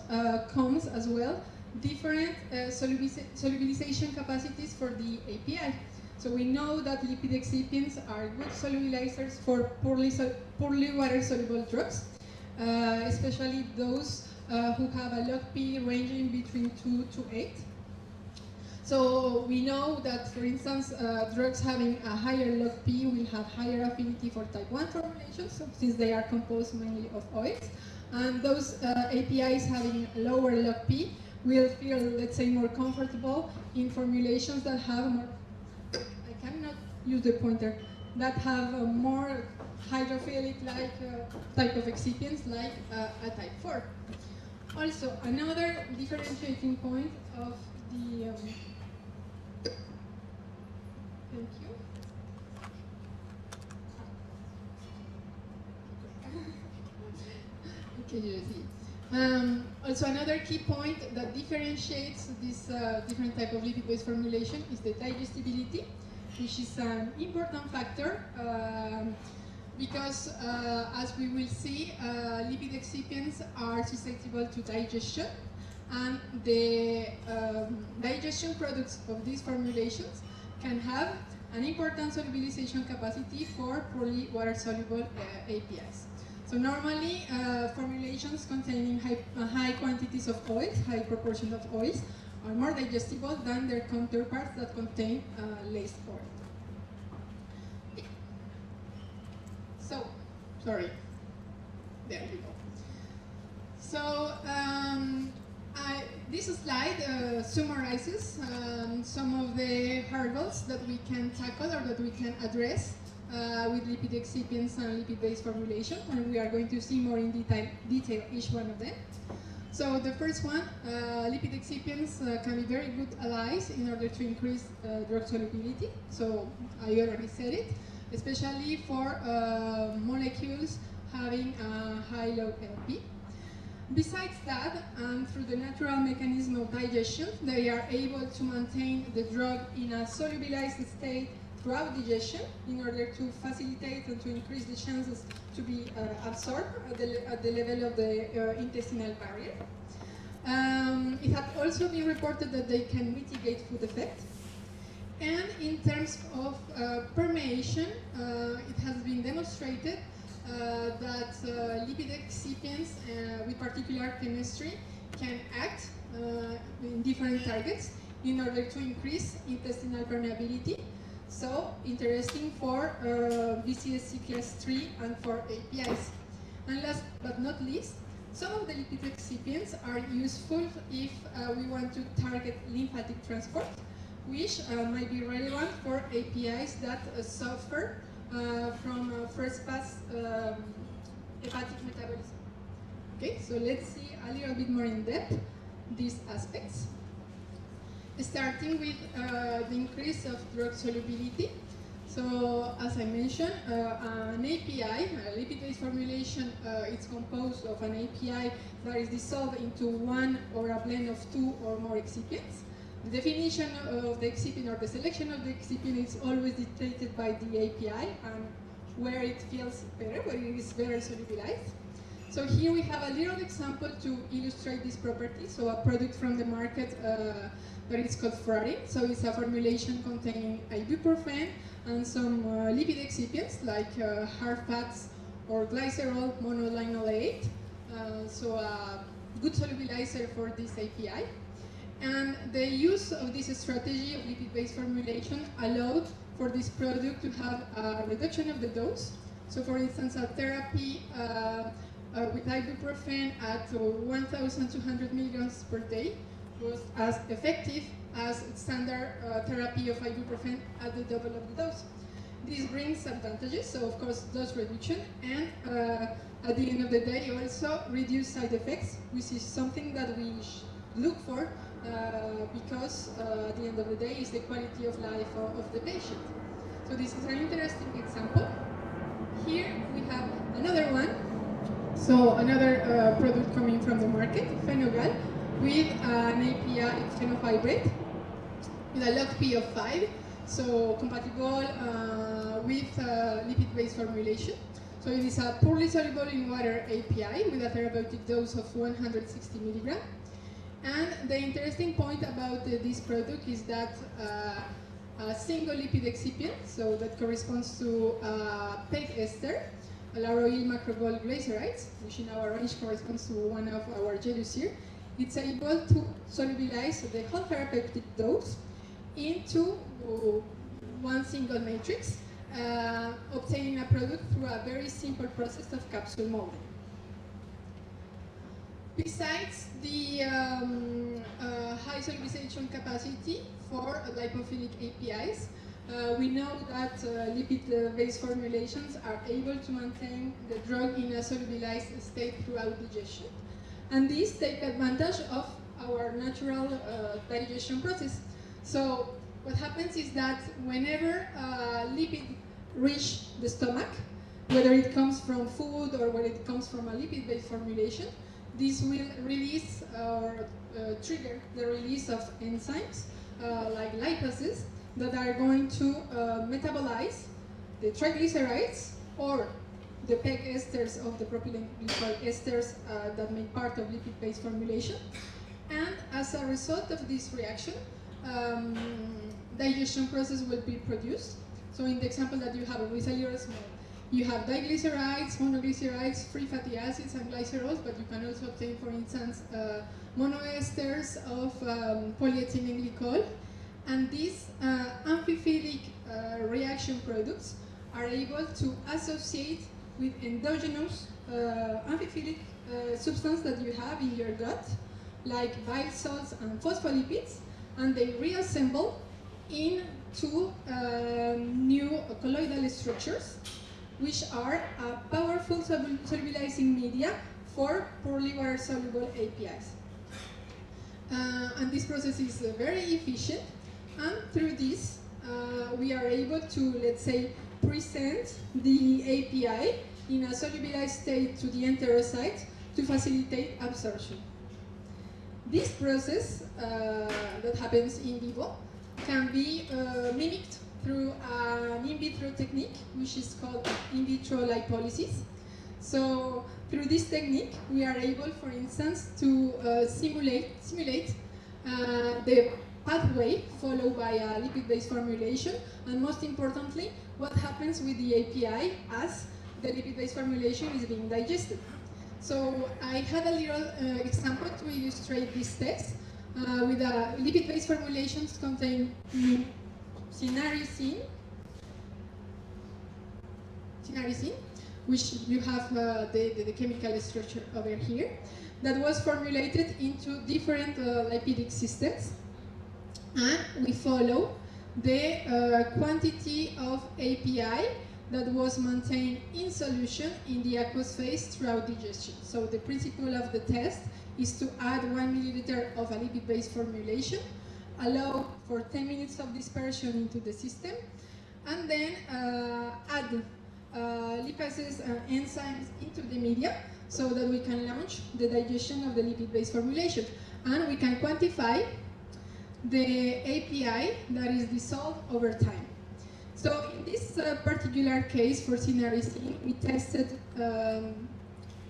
comes as well different solubilization capacities for the API. So we know that lipid excipients are good solubilizers for poorly water-soluble drugs, especially those who have a log P ranging between 2 to 8. So we know that, for instance, drugs having a higher log P will have higher affinity for type 1 formulations, so since they are composed mainly of oils. And those APIs having lower log P will feel, let's say, more comfortable in formulations that have more, I cannot use the pointer, that have a more hydrophilic-like type of excipients, like a type 4. Also, another differentiating point of the thank you. Okay, you see. Also, another key point that differentiates this different type of lipid-based formulation is the digestibility, which is an important factor because, as we will see, lipid excipients are susceptible to digestion, and the digestion products of these formulations can have an important solubilization capacity for poorly water-soluble APIs. So normally, formulations containing high quantities of oils, high proportion of oils, are more digestible than their counterparts that contain less oil. So, sorry, there we go. So, this slide summarizes some of the hurdles that we can tackle or that we can address with lipid excipients and lipid-based formulation, and we are going to see more in detail each one of them. So the first one, lipid excipients can be very good allies in order to increase drug solubility. So I already said it, especially for molecules having a high low LP. Besides that, and through the natural mechanism of digestion, they are able to maintain the drug in a solubilized state throughout digestion in order to facilitate and to increase the chances to be absorbed at the level of the intestinal barrier. It has also been reported that they can mitigate food effect. And in terms of permeation, it has been demonstrated that lipid excipients with particular chemistry can act in different targets in order to increase intestinal permeability. So interesting for BCSC class 3 and for APIs. And last but not least, some of the lipid excipients are useful if we want to target lymphatic transport, which might be relevant for APIs that suffer from first pass hepatic metabolism. Okay, so let's see a little bit more in depth these aspects. Starting with the increase of drug solubility. So, as I mentioned, an API, a lipid-based formulation, it's composed of an API that is dissolved into one or a blend of two or more excipients. The definition of the excipient or the selection of the excipient is always dictated by the API and where it feels better, where it is better solubilized. So here we have a little example to illustrate this property. So a product from the market that is called Pharm. So it's a formulation containing ibuprofen and some lipid excipients like hard fats or glycerol monolinoleate. So a good solubilizer for this API. And the use of this strategy of lipid-based formulation allowed for this product to have a reduction of the dose. So for instance, a therapy with ibuprofen at 1,200 milligrams per day was as effective as standard therapy of ibuprofen at the double of the dose. This brings advantages, so of course dose reduction, and at the end of the day also reduce side effects, which is something that we look for because at the end of the day is the quality of life of the patient. So this is an interesting example. Here we have another one. So another product coming from the market, Phenogal, with an API phenofibrate with a log P of 5, so compatible with lipid-based formulation. So it is a poorly soluble in water API with a therapeutic dose of 160 milligrams. And the interesting point about this product is that a single lipid excipient, so that corresponds to PEG ester, lauryl macrogol glycerides, which in our range corresponds to one of our jealous here, it's able to solubilize the whole therapeutic dose into one single matrix, obtaining a product through a very simple process of capsule molding. Besides the high solubilization capacity for lipophilic APIs, we know that lipid-based formulations are able to maintain the drug in a solubilized state throughout digestion. And these take advantage of our natural digestion process. So what happens is that whenever lipid reach the stomach, whether it comes from food or whether it comes from a lipid-based formulation, this will release or trigger the release of enzymes like lipases that are going to metabolize the triglycerides or the PEG esters of the propylene glycol esters that make part of lipid-based formulation. And as a result of this reaction, digestion process will be produced. So in the example that you have with allurosmol, you have diglycerides, monoglycerides, free fatty acids, and glycerols, but you can also obtain, for instance, monoesters of polyethylene glycol. And these amphiphilic reaction products are able to associate with endogenous amphiphilic substance that you have in your gut, like bile salts and phospholipids, and they reassemble into new colloidal structures, which are a powerful solubilizing media for poorly water-soluble APIs. And this process is very efficient, and through this we are able to, let's say, present the API in a solubilized state to the enterocyte to facilitate absorption. This process that happens in vivo can be mimicked through an in vitro technique, which is called in vitro lipolysis. So through this technique, we are able, for instance, to simulate the pathway followed by a lipid-based formulation, and most importantly, what happens with the API as the lipid-based formulation is being digested. So I had a little example to illustrate this text with lipid-based formulations contain cinnarizine, which you have the chemical structure over here, that was formulated into different lipidic systems, and we follow the quantity of API that was maintained in solution in the aqueous phase throughout digestion. So the principle of the test is to add 1 milliliter of a lipid-based formulation, allow for 10 minutes of dispersion into the system, and then add lipases and enzymes into the media so that we can launch the digestion of the lipid-based formulation. And we can quantify the API that is dissolved over time. So in this particular case for cinnarizine, we tested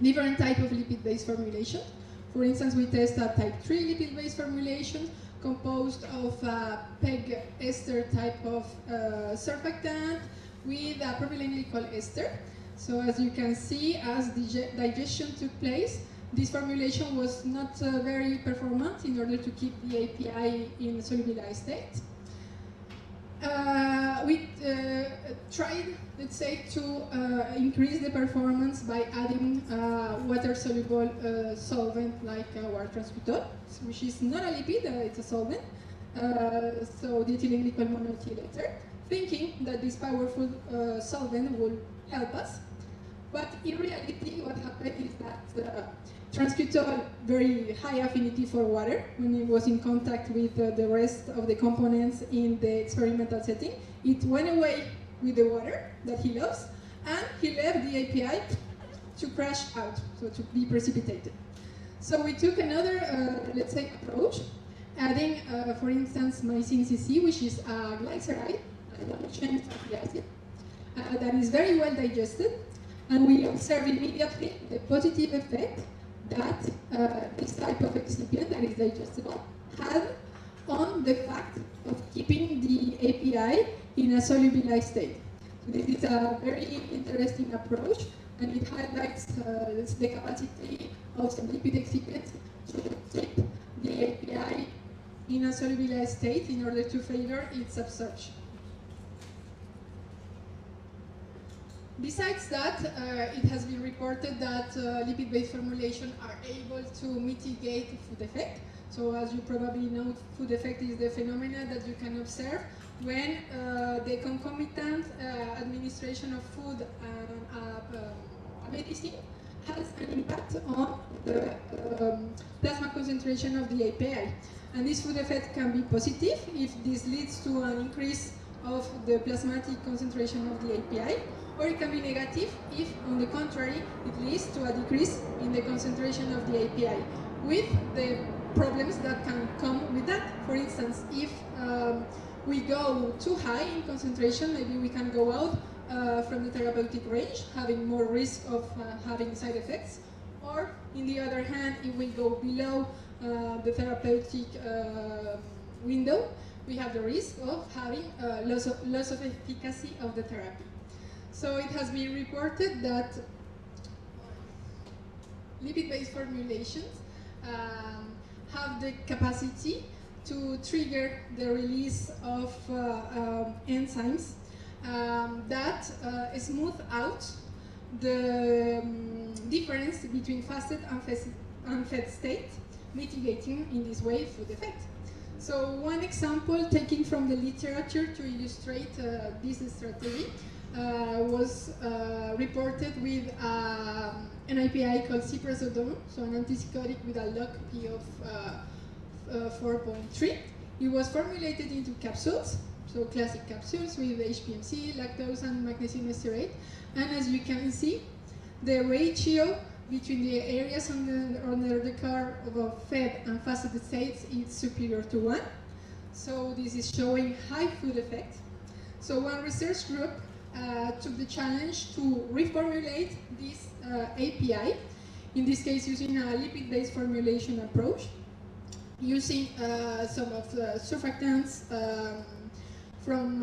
different type of lipid-based formulation. For instance, we tested a type 3 lipid-based formulation composed of a PEG ester type of surfactant with a propylene glycol ester. So as you can see, as digestion took place, this formulation was not very performant in order to keep the API in a solubilized state. We tried, let's say, to increase the performance by adding water-soluble solvent like our transcutol, which is not a lipid, it's a solvent. So the ethylene glycol monoethyl ether thinking that this powerful solvent will help us. But in reality, what happened is that transcutol, very high affinity for water, when it was in contact with the rest of the components in the experimental setting, it went away with the water that he loves, and he left the API to crash out, so to be precipitated. So we took another, let's say, approach, adding, for instance, mycin CC, which is a glyceride, a long-chain fatty acid, that is very well digested, and we observe immediately the positive effect that this type of excipient that is digestible had on the fact of keeping the API in a solubilized state. So this is a very interesting approach, and it highlights the capacity of some lipid excipients to keep the API in a solubilized state in order to favor its absorption. Besides that, it has been reported that lipid-based formulations are able to mitigate food effect. So as you probably know, food effect is the phenomena that you can observe when the concomitant administration of food and a medicine has an impact on the plasma concentration of the API. And this food effect can be positive if this leads to an increase of the plasmatic concentration of the API, or it can be negative if, on the contrary, it leads to a decrease in the concentration of the API, with the problems that can come with that. For instance, if we go too high in concentration, maybe we can go out from the therapeutic range, having more risk of having side effects. Or, in the other hand, if we go below the therapeutic window, we have the risk of having loss of efficacy of the therapy. So it has been reported that lipid-based formulations have the capacity to trigger the release of enzymes that smooth out the difference between fasted and unfed state, mitigating in this way food effect. So one example taken from the literature to illustrate this strategy was reported with an API called ciprazodone, so an antipsychotic with a log P of 4.3. It was formulated into capsules, so classic capsules with HPMC, lactose, and magnesium stearate. And as you can see, the ratio between the areas under the curve of fed and fasted states is superior to 1. So this is showing high food effect. So one research group took the challenge to reformulate this API, in this case using a lipid-based formulation approach, using some of the surfactants from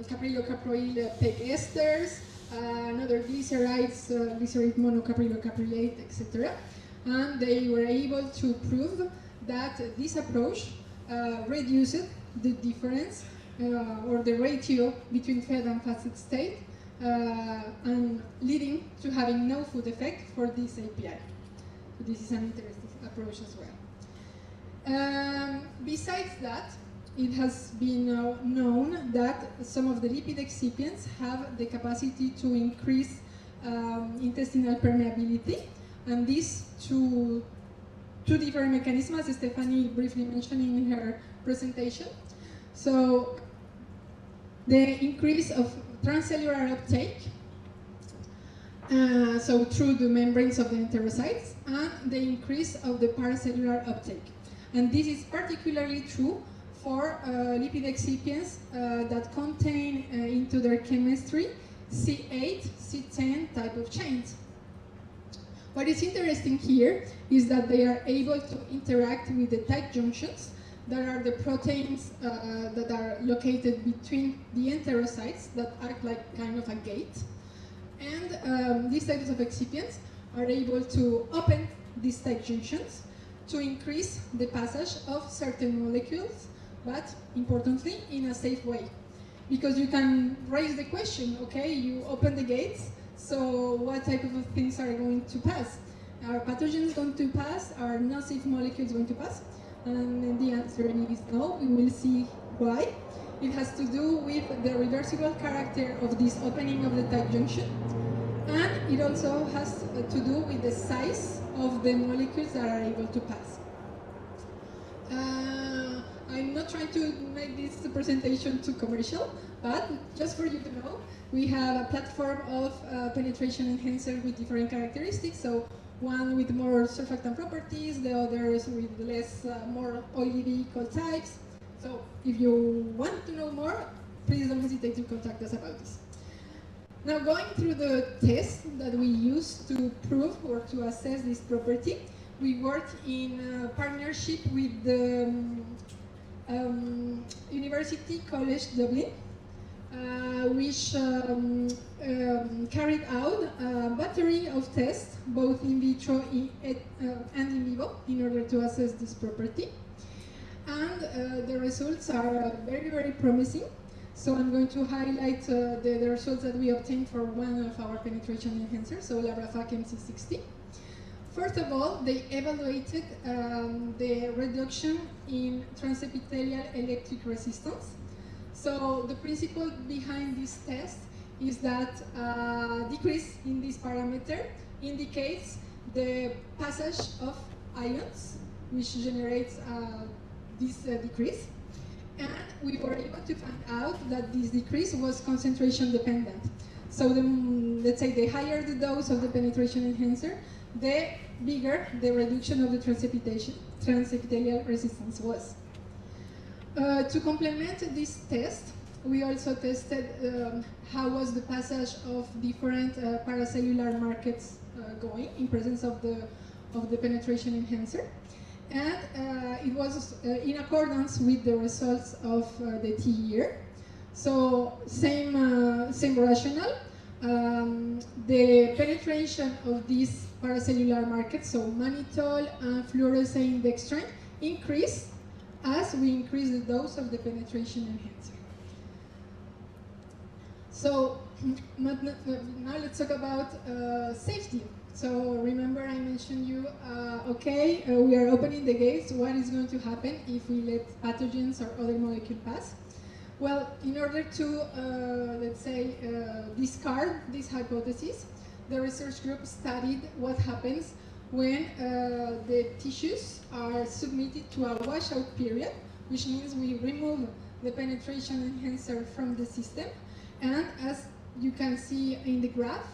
caprylocaproyl peg esters, and other glycerides, glyceride monocaprylocaprylate, etc. And they were able to prove that this approach reduced the difference or the ratio between fed and fasted state, and leading to having no food effect for this API. So this is an interesting approach as well. Besides that, it has been now known that some of the lipid excipients have the capacity to increase intestinal permeability, and this to two different mechanisms, as Stéphanie briefly mentioned in her presentation. So the increase of transcellular uptake, so through the membranes of the enterocytes, and the increase of the paracellular uptake. And this is particularly true for lipid excipients that contain into their chemistry C8, C10 type of chains. What is interesting here is that they are able to interact with the tight junctions that are the proteins that are located between the enterocytes that act like kind of a gate. And these types of excipients are able to open these tight junctions to increase the passage of certain molecules, but importantly, in a safe way. Because you can raise the question, okay, you open the gates, so what type of things are going to pass? Are pathogens going to pass? Are non-safe molecules going to pass? And the answer is no. We will see why. It has to do with the reversible character of this opening of the tight junction, and it also has to do with the size of the molecules that are able to pass. I'm not trying to make this presentation too commercial, but just for you to know, we have a platform of penetration enhancer with different characteristics. So one with more surfactant properties, the others with less, more oily vehicle types. So if you want to know more, please don't hesitate to contact us about this. Now, going through the tests that we use to prove or to assess this property, we worked in partnership with the University College Dublin, which carried out a battery of tests, both in vitro and in vivo, in order to assess this property. And the results are very, very promising. So I'm going to highlight the results that we obtained for one of our penetration enhancers, so Labrafac MC60. First of all, they evaluated the reduction in transepithelial electric resistance. So the principle behind this test is that decrease in this parameter indicates the passage of ions, which generates this decrease. And we were able to find out that this decrease was concentration dependent. So let's say the higher the dose of the penetration enhancer, the bigger the reduction of the transepithelial resistance was. To complement this test, we also tested how was the passage of different paracellular markers going in presence of the penetration enhancer. And it was in accordance with the results of the T-year. So same rationale. The penetration of these paracellular markers, so mannitol and fluorescein dextran, increase as we increase the dose of the penetration enhancer. So now let's talk about safety. So remember I mentioned you, we are opening the gates. What is going to happen if we let pathogens or other molecules pass? Well, in order to, let's say, discard this hypothesis, the research group studied what happens when the tissues are submitted to a washout period, which means we remove the penetration enhancer from the system. And as you can see in the graph,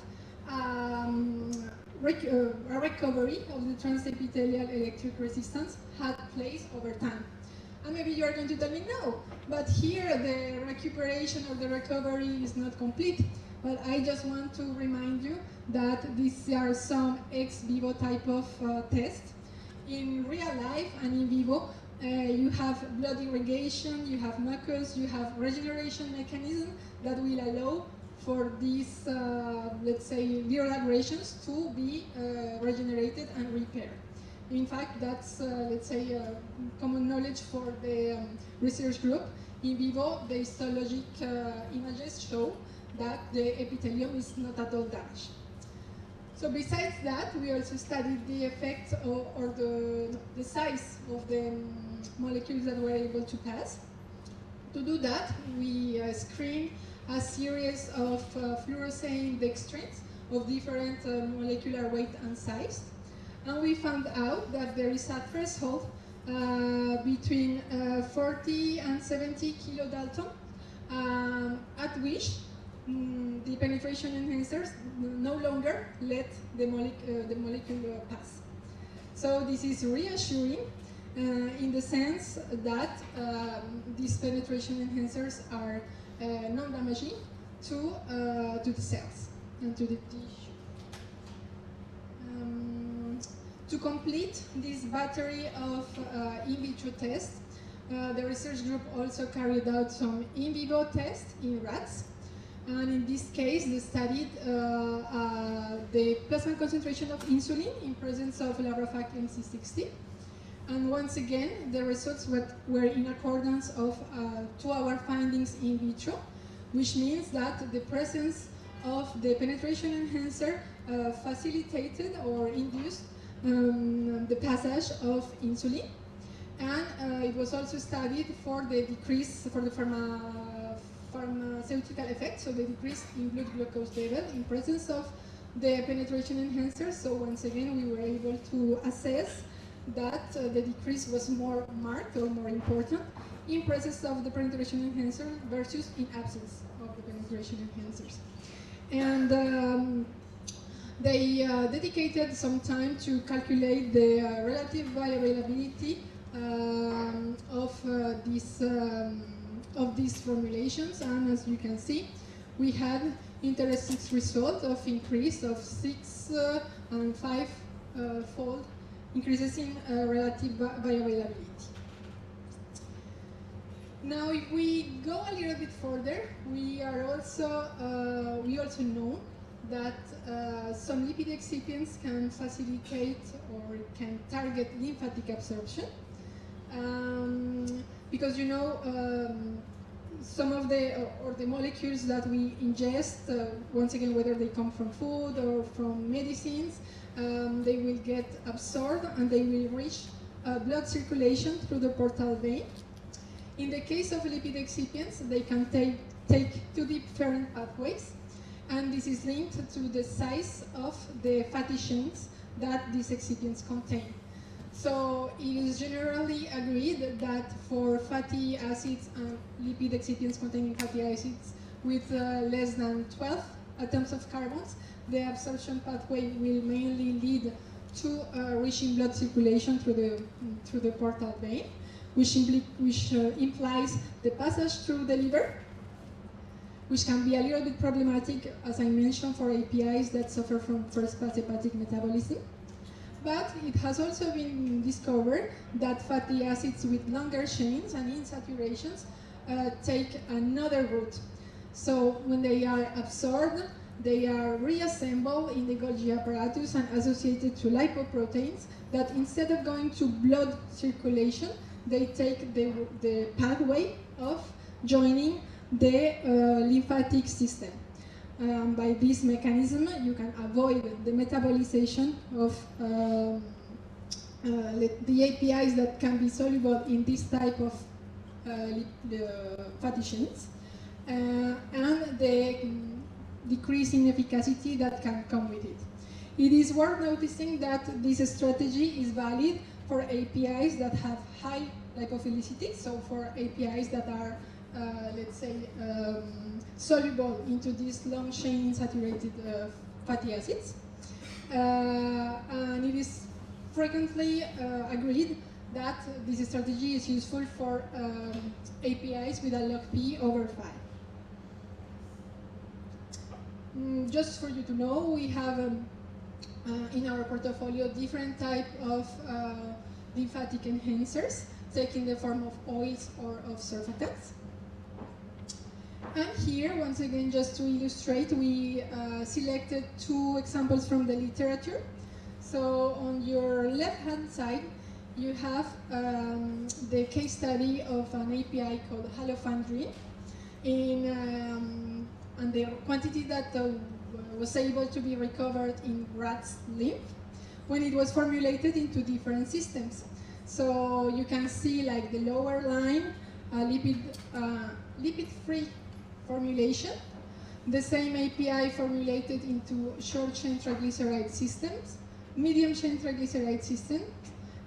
a recovery of the transepithelial electric resistance had place over time. And maybe you are going to tell me no, but here the recuperation or the recovery is not complete. But I just want to remind you that these are some ex vivo type of tests. In real life and in vivo, you have blood irrigation, you have mucus, you have regeneration mechanism that will allow for these, let's say, viral aggregations to be regenerated and repaired. In fact, that's, let's say, common knowledge for the research group. In vivo, the histologic images show that the epithelium is not at all damaged. So besides that, we also studied the effect or the size of the molecules that were able to pass. To do that, we screened a series of fluorescein dextrins of different molecular weight and size. And we found out that there is a threshold between 40 and 70 kilodalton at which the penetration enhancers no longer let the molecule pass. So this is reassuring in the sense that these penetration enhancers are non-damaging to the cells and to the tissue. To complete this battery of in vitro tests, the research group also carried out some in vivo tests in rats. And in this case, they studied the plasma concentration of insulin in presence of Labrafac MC60. And once again, the results were in accordance of to our findings in vitro, which means that the presence of the penetration enhancer facilitated or induced the passage of insulin. And it was also studied for the decrease, for the pharmaceutical effect, so the decrease in blood glucose level in presence of the penetration enhancer. So once again, we were able to assess that the decrease was more marked or more important in presence of the penetration enhancer versus in absence of the penetration enhancers. And they dedicated some time to calculate the relative bioavailability of these formulations, and as you can see, we had interesting result of increase of 6 and 5-fold increases in relative bioavailability. Now, if we go a little bit further, we also know that some lipid excipients can facilitate or can target lymphatic absorption, because you know some of the molecules that we ingest, once again, whether they come from food or from medicines, they will get absorbed and they will reach blood circulation through the portal vein. In the case of lipid excipients, they can take two different pathways, and this is linked to the size of the fatty chains that these excipients contain. So it is generally agreed that for fatty acids and lipid excipients containing fatty acids with less than 12 atoms of carbons, the absorption pathway will mainly lead to reaching blood circulation through the portal vein, which implies the passage through the liver, which can be a little bit problematic, as I mentioned, for APIs that suffer from first-pass hepatic metabolism. But it has also been discovered that fatty acids with longer chains and insaturations take another route. So when they are absorbed, they are reassembled in the Golgi apparatus and associated to lipoproteins that, instead of going to blood circulation, they take the pathway of joining the lymphatic system. By this mechanism, you can avoid the metabolization of the APIs that can be soluble in this type of fatty chains, and the decrease in efficacy that can come with it. It is worth noticing that this strategy is valid for APIs that have high lipophilicity, so for APIs that are, let's say, soluble into these long-chain saturated fatty acids. And it is frequently agreed that this strategy is useful for APIs with a log P over 5. Just for you to know, we have in our portfolio different type of lymphatic enhancers, taking the form of oils or of surfactants. And here, once again, just to illustrate, we selected two examples from the literature. So on your left-hand side, you have the case study of an API called halofandrin, and the quantity that was able to be recovered in rat's lymph when it was formulated into different systems. So you can see, like, the lower line, lipid-free formulation, the same API formulated into short-chain triglyceride systems, medium-chain triglyceride system,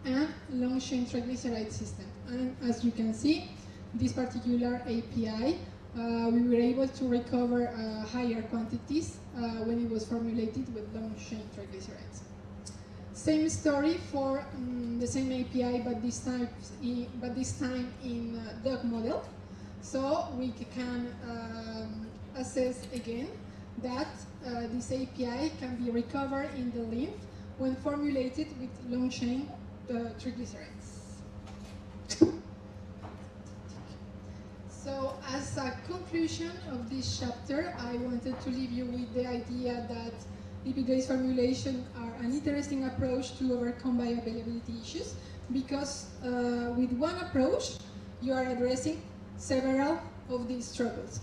and long-chain triglyceride system. And as you can see, this particular API, we were able to recover higher quantities when it was formulated with long-chain triglycerides. Same story for the same API, but this time in dog model. So we can assess again that this API can be recovered in the lymph when formulated with long-chain triglycerides. So as a conclusion of this chapter, I wanted to leave you with the idea that lipid-based formulations are an interesting approach to overcome bioavailability issues, because with one approach, you are addressing several of these struggles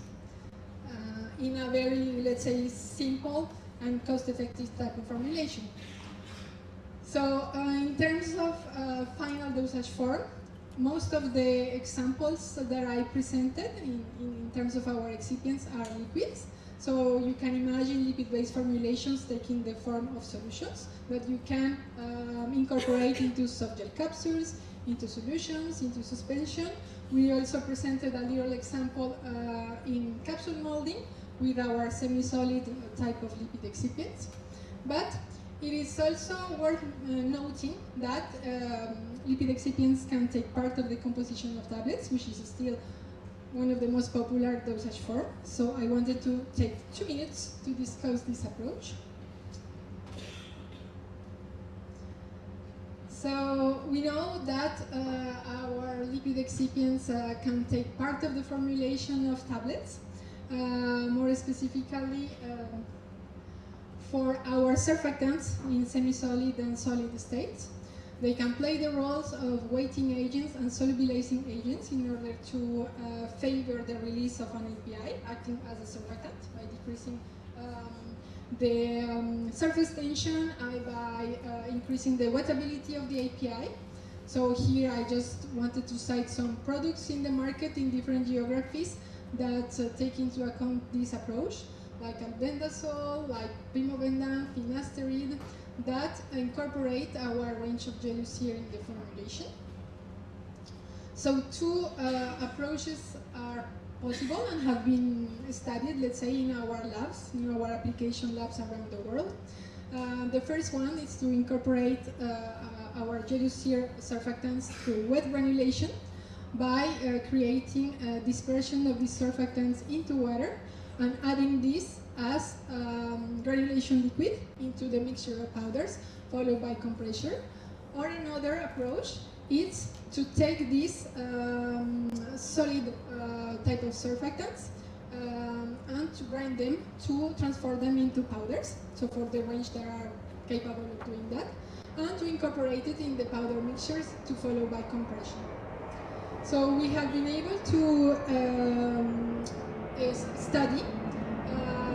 in a very, let's say, simple and cost-effective type of formulation. So in terms of final dosage form, most of the examples that I presented in terms of our excipients are liquids. So you can imagine lipid-based formulations taking the form of solutions that you can incorporate into soft gel capsules, into solutions, into suspension. We also presented a little example in capsule molding with our semi-solid type of lipid excipients. But it is also worth noting that lipid excipients can take part of the composition of tablets, which is still one of the most popular dosage forms. So I wanted to take 2 minutes to discuss this approach. So we know that our lipid excipients can take part of the formulation of tablets, more specifically for our surfactants in semi-solid and solid states. They can play the roles of weighting agents and solubilizing agents in order to favor the release of an API, acting as a surfactant by decreasing the surface tension by increasing the wettability of the API. So here I just wanted to cite some products in the market in different geographies that take into account this approach, like albendazole, like primobendan, finasteride, that incorporate our range of gelucir in the formulation. So two approaches are possible and have been studied, let's say, in our labs, in our application labs around the world. The first one is to incorporate our gelucir surfactants through wet granulation by creating a dispersion of these surfactants into water and adding this as granulation liquid into the mixture of powders, followed by compression. Or another approach is to take these solid type of surfactants and to grind them to transform them into powders, so for the range that are capable of doing that, and to incorporate it in the powder mixtures to follow by compression. So we have been able to study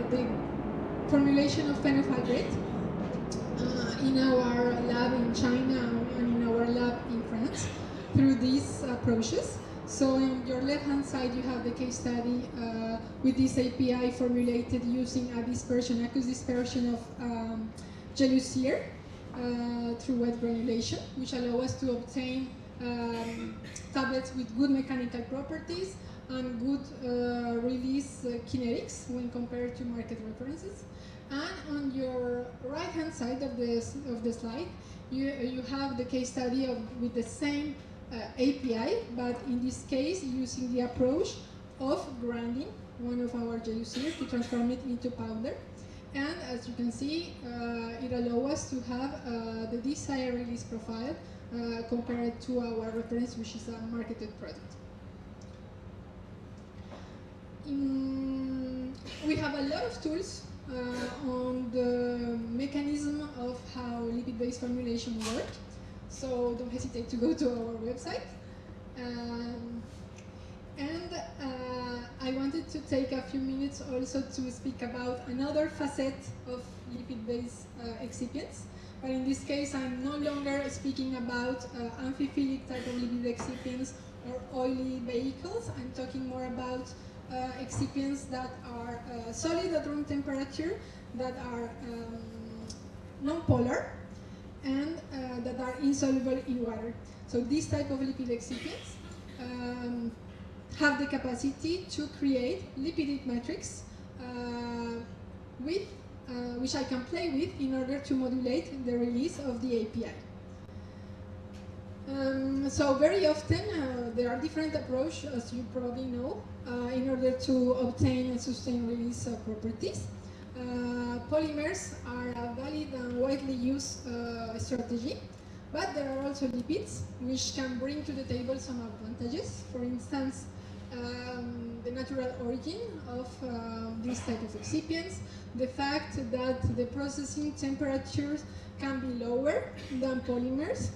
the formulation of phenylhydrate in our lab in China and in our lab in France through these approaches. So on your left-hand side you have the case study with this API formulated using a dispersion, aqueous dispersion of gelucir through wet granulation, which allow us to obtain tablets with good mechanical properties and good release kinetics when compared to market references. And on your right-hand side of the slide, you have the case study with the same API, but in this case using the approach of grinding one of our gelucir to transform it into powder. And as you can see, it allows us to have the desired release profile compared to our reference, which is a marketed product. We have a lot of tools on the mechanism of how lipid-based formulation work, so don't hesitate to go to our website. I wanted to take a few minutes also to speak about another facet of lipid-based excipients, but in this case I'm no longer speaking about amphiphilic type of lipid excipients or oily vehicles. I'm talking more about excipients that are solid at room temperature, that are non-polar, and that are insoluble in water. So these type of lipid excipients have the capacity to create lipid matrix which I can play with in order to modulate the release of the API. So very often there are different approaches, as you probably know, in order to obtain and sustain release properties. Polymers are a valid and widely used strategy, but there are also lipids which can bring to the table some advantages. For instance, the natural origin of these type of excipients, the fact that the processing temperatures can be lower than polymers,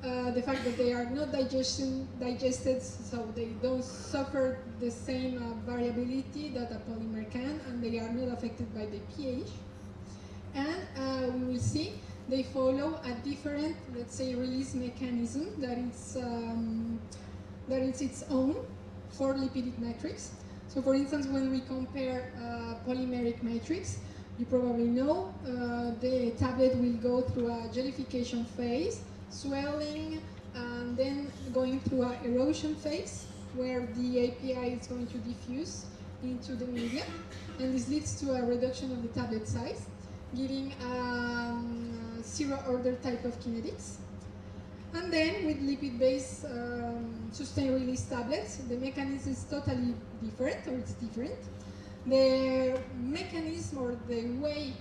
the fact that they are not digested, so they don't suffer the same variability that a polymer can, and they are not affected by the pH. And we will see they follow a different, let's say, release mechanism that it's its own for lipidic matrix. So for instance, when we compare polymeric matrix, you probably know the tablet will go through a jellification phase, swelling, and then going through an erosion phase where the API is going to diffuse into the media, and this leads to a reduction of the tablet size, giving zero order type of kinetics. And then with lipid-based sustained release tablets, the mechanism is totally different, or it's different. The mechanism or the way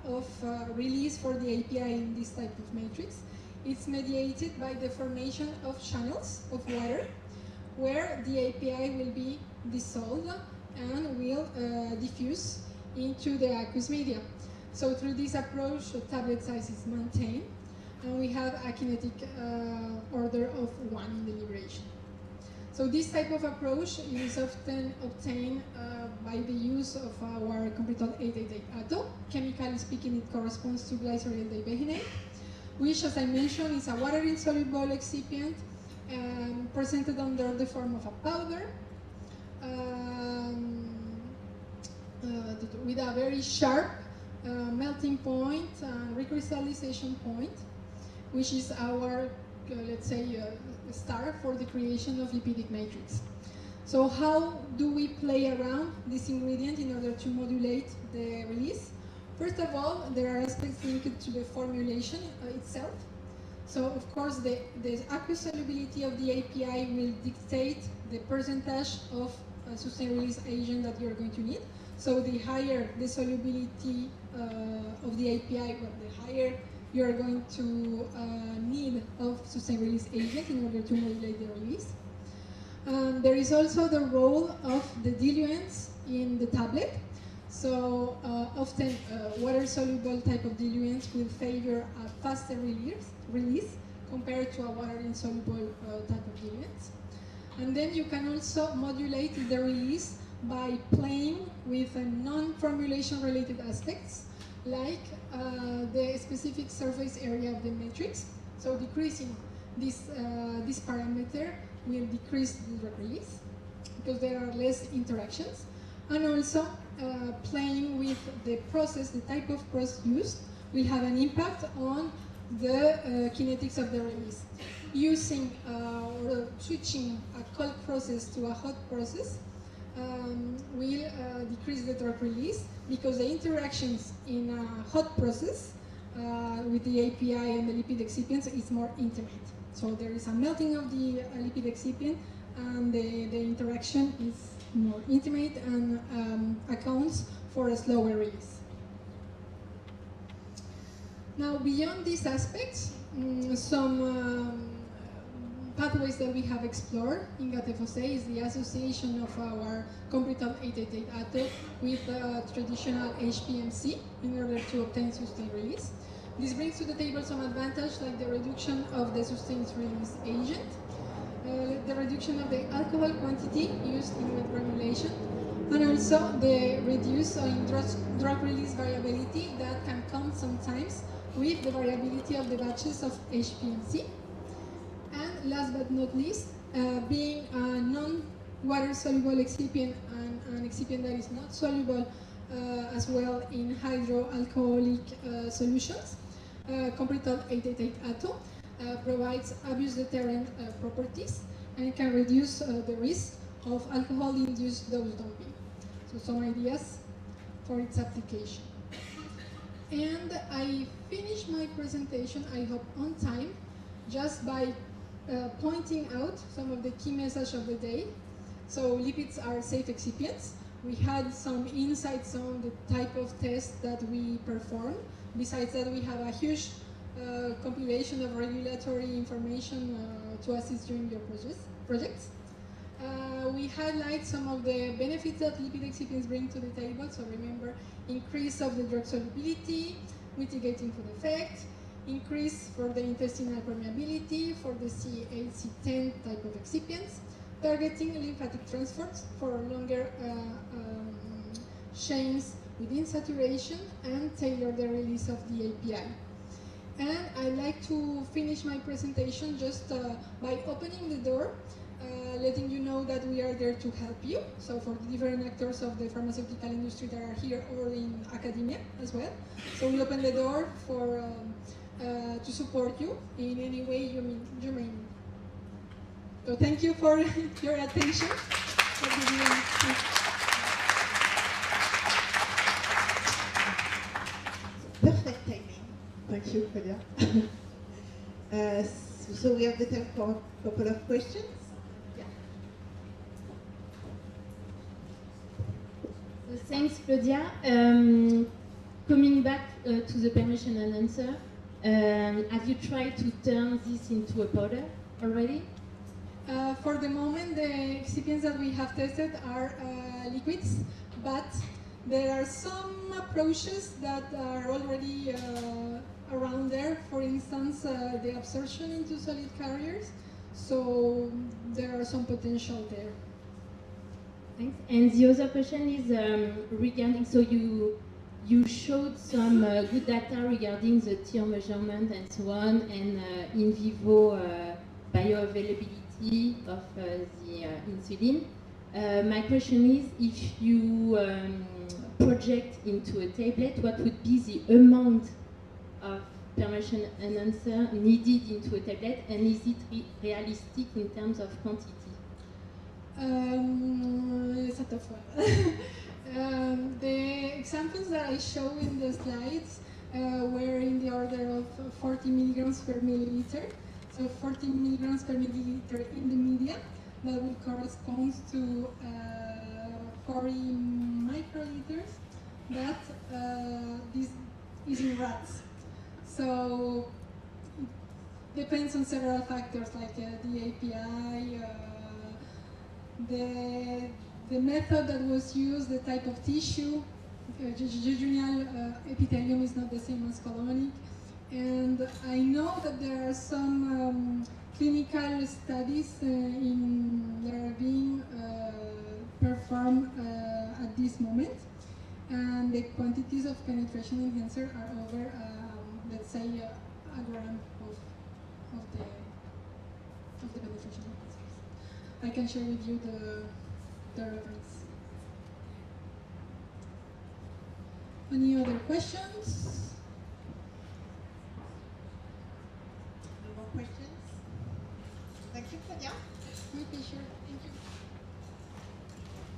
of release for the API in this type of matrix, it's mediated by the formation of channels of water, where the API will be dissolved and will diffuse into the aqueous media. So through this approach, the tablet size is maintained, and we have a kinetic order of 1 in the liberation. So this type of approach is often obtained by the use of our computed 888 atom. Chemically speaking, it corresponds to glyceryl dibehinate, which, as I mentioned, is a water-insoluble excipient presented under the form of a powder with a very sharp melting point and recrystallization point, which is our, let's say, star for the creation of lipidic matrix. So how do we play around this ingredient in order to modulate the release? First of all, there are aspects linked to the formulation itself. So of course, the aqueous solubility of the API will dictate the percentage of sustained release agent that you're going to need. So the higher the solubility of the API, well, the higher you're going to need of sustained release agent in order to modulate the release. There is also the role of the diluents in the tablet. So often water-soluble type of diluents will favor a faster release compared to a water-insoluble type of diluents. And then you can also modulate the release by playing with non-formulation related aspects, like the specific surface area of the matrix. So decreasing this parameter will decrease the drug release because there are less interactions. And also playing with the process, the type of process used, will have an impact on the kinetics of the release. Using or switching a cold process to a hot process will decrease the drug release because the interactions in a hot process with the API and the lipid excipients is more intimate. So there is a melting of the lipid excipient, and the interaction is more intimate and accounts for a slower release. Now, beyond these aspects, some pathways that we have explored in Gattefossé is the association of our computed 888 atom with traditional HPMC in order to obtain sustained release. This brings to the table some advantage like the reduction of the sustained release agent, the reduction of the alcohol quantity used in wet granulation, and also the reduce in drug release variability that can come sometimes with the variability of the batches of HPMC. And last but not least, being a non-water soluble excipient and an excipient that is not soluble as well in hydroalcoholic solutions, computed 888 atom provides abuse deterrent properties and can reduce the risk of alcohol-induced dose dumping. So some ideas for its application. And I finished my presentation, I hope on time, just by pointing out some of the key messages of the day. So lipids are safe excipients. We had some insights on the type of test that we perform. Besides that, we have a huge compilation of regulatory information to assist during your projects. We highlight some of the benefits that lipid excipients bring to the table. So remember, increase of the drug solubility, mitigating food effect, increase for the intestinal permeability for the C8, C10 type of excipients, targeting lymphatic transports for longer chains within saturation, and tailor the release of the API. And I'd like to finish my presentation just by opening the door, letting you know that we are there to help you. So for the different actors of the pharmaceutical industry that are here or in academia as well. So we open the door for to support you in any way you may need. So thank you for your attention. Perfect timing. Thank you, Claudia. So we have the time for a couple of questions. Yeah. Thanks, Claudia. Coming back to the permission and answer, have you tried to turn this into a powder already? For the moment, the excipients that we have tested are liquids, but there are some approaches that are already around there. For instance, the absorption into solid carriers. So there are some potential there. Thanks. And the other question is regarding, so you showed some good data regarding the tear measurement and so on, and in vivo bioavailability of the insulin. My question is, if you project into a tablet, what would be the amount of permission enhancer needed into a tablet, and is it realistic in terms of quantity? It's a tough one. The examples that I show in the slides were in the order of 40 milligrams per milliliter. So 40 milligrams per milliliter in the media, that would correspond to 40 microliters. That this is in rats. So it depends on several factors like the API, the method that was used, the type of tissue. Jejunal epithelium is not the same as colonic. And I know that there are some clinical studies that are being performed at this moment, and the quantities of penetration enhancer are over, let's say, a gram of the penetration enhancers. I can share with you the reference. Any other questions? No more questions? Thank you, Claudia. Okay, sure. Thank you.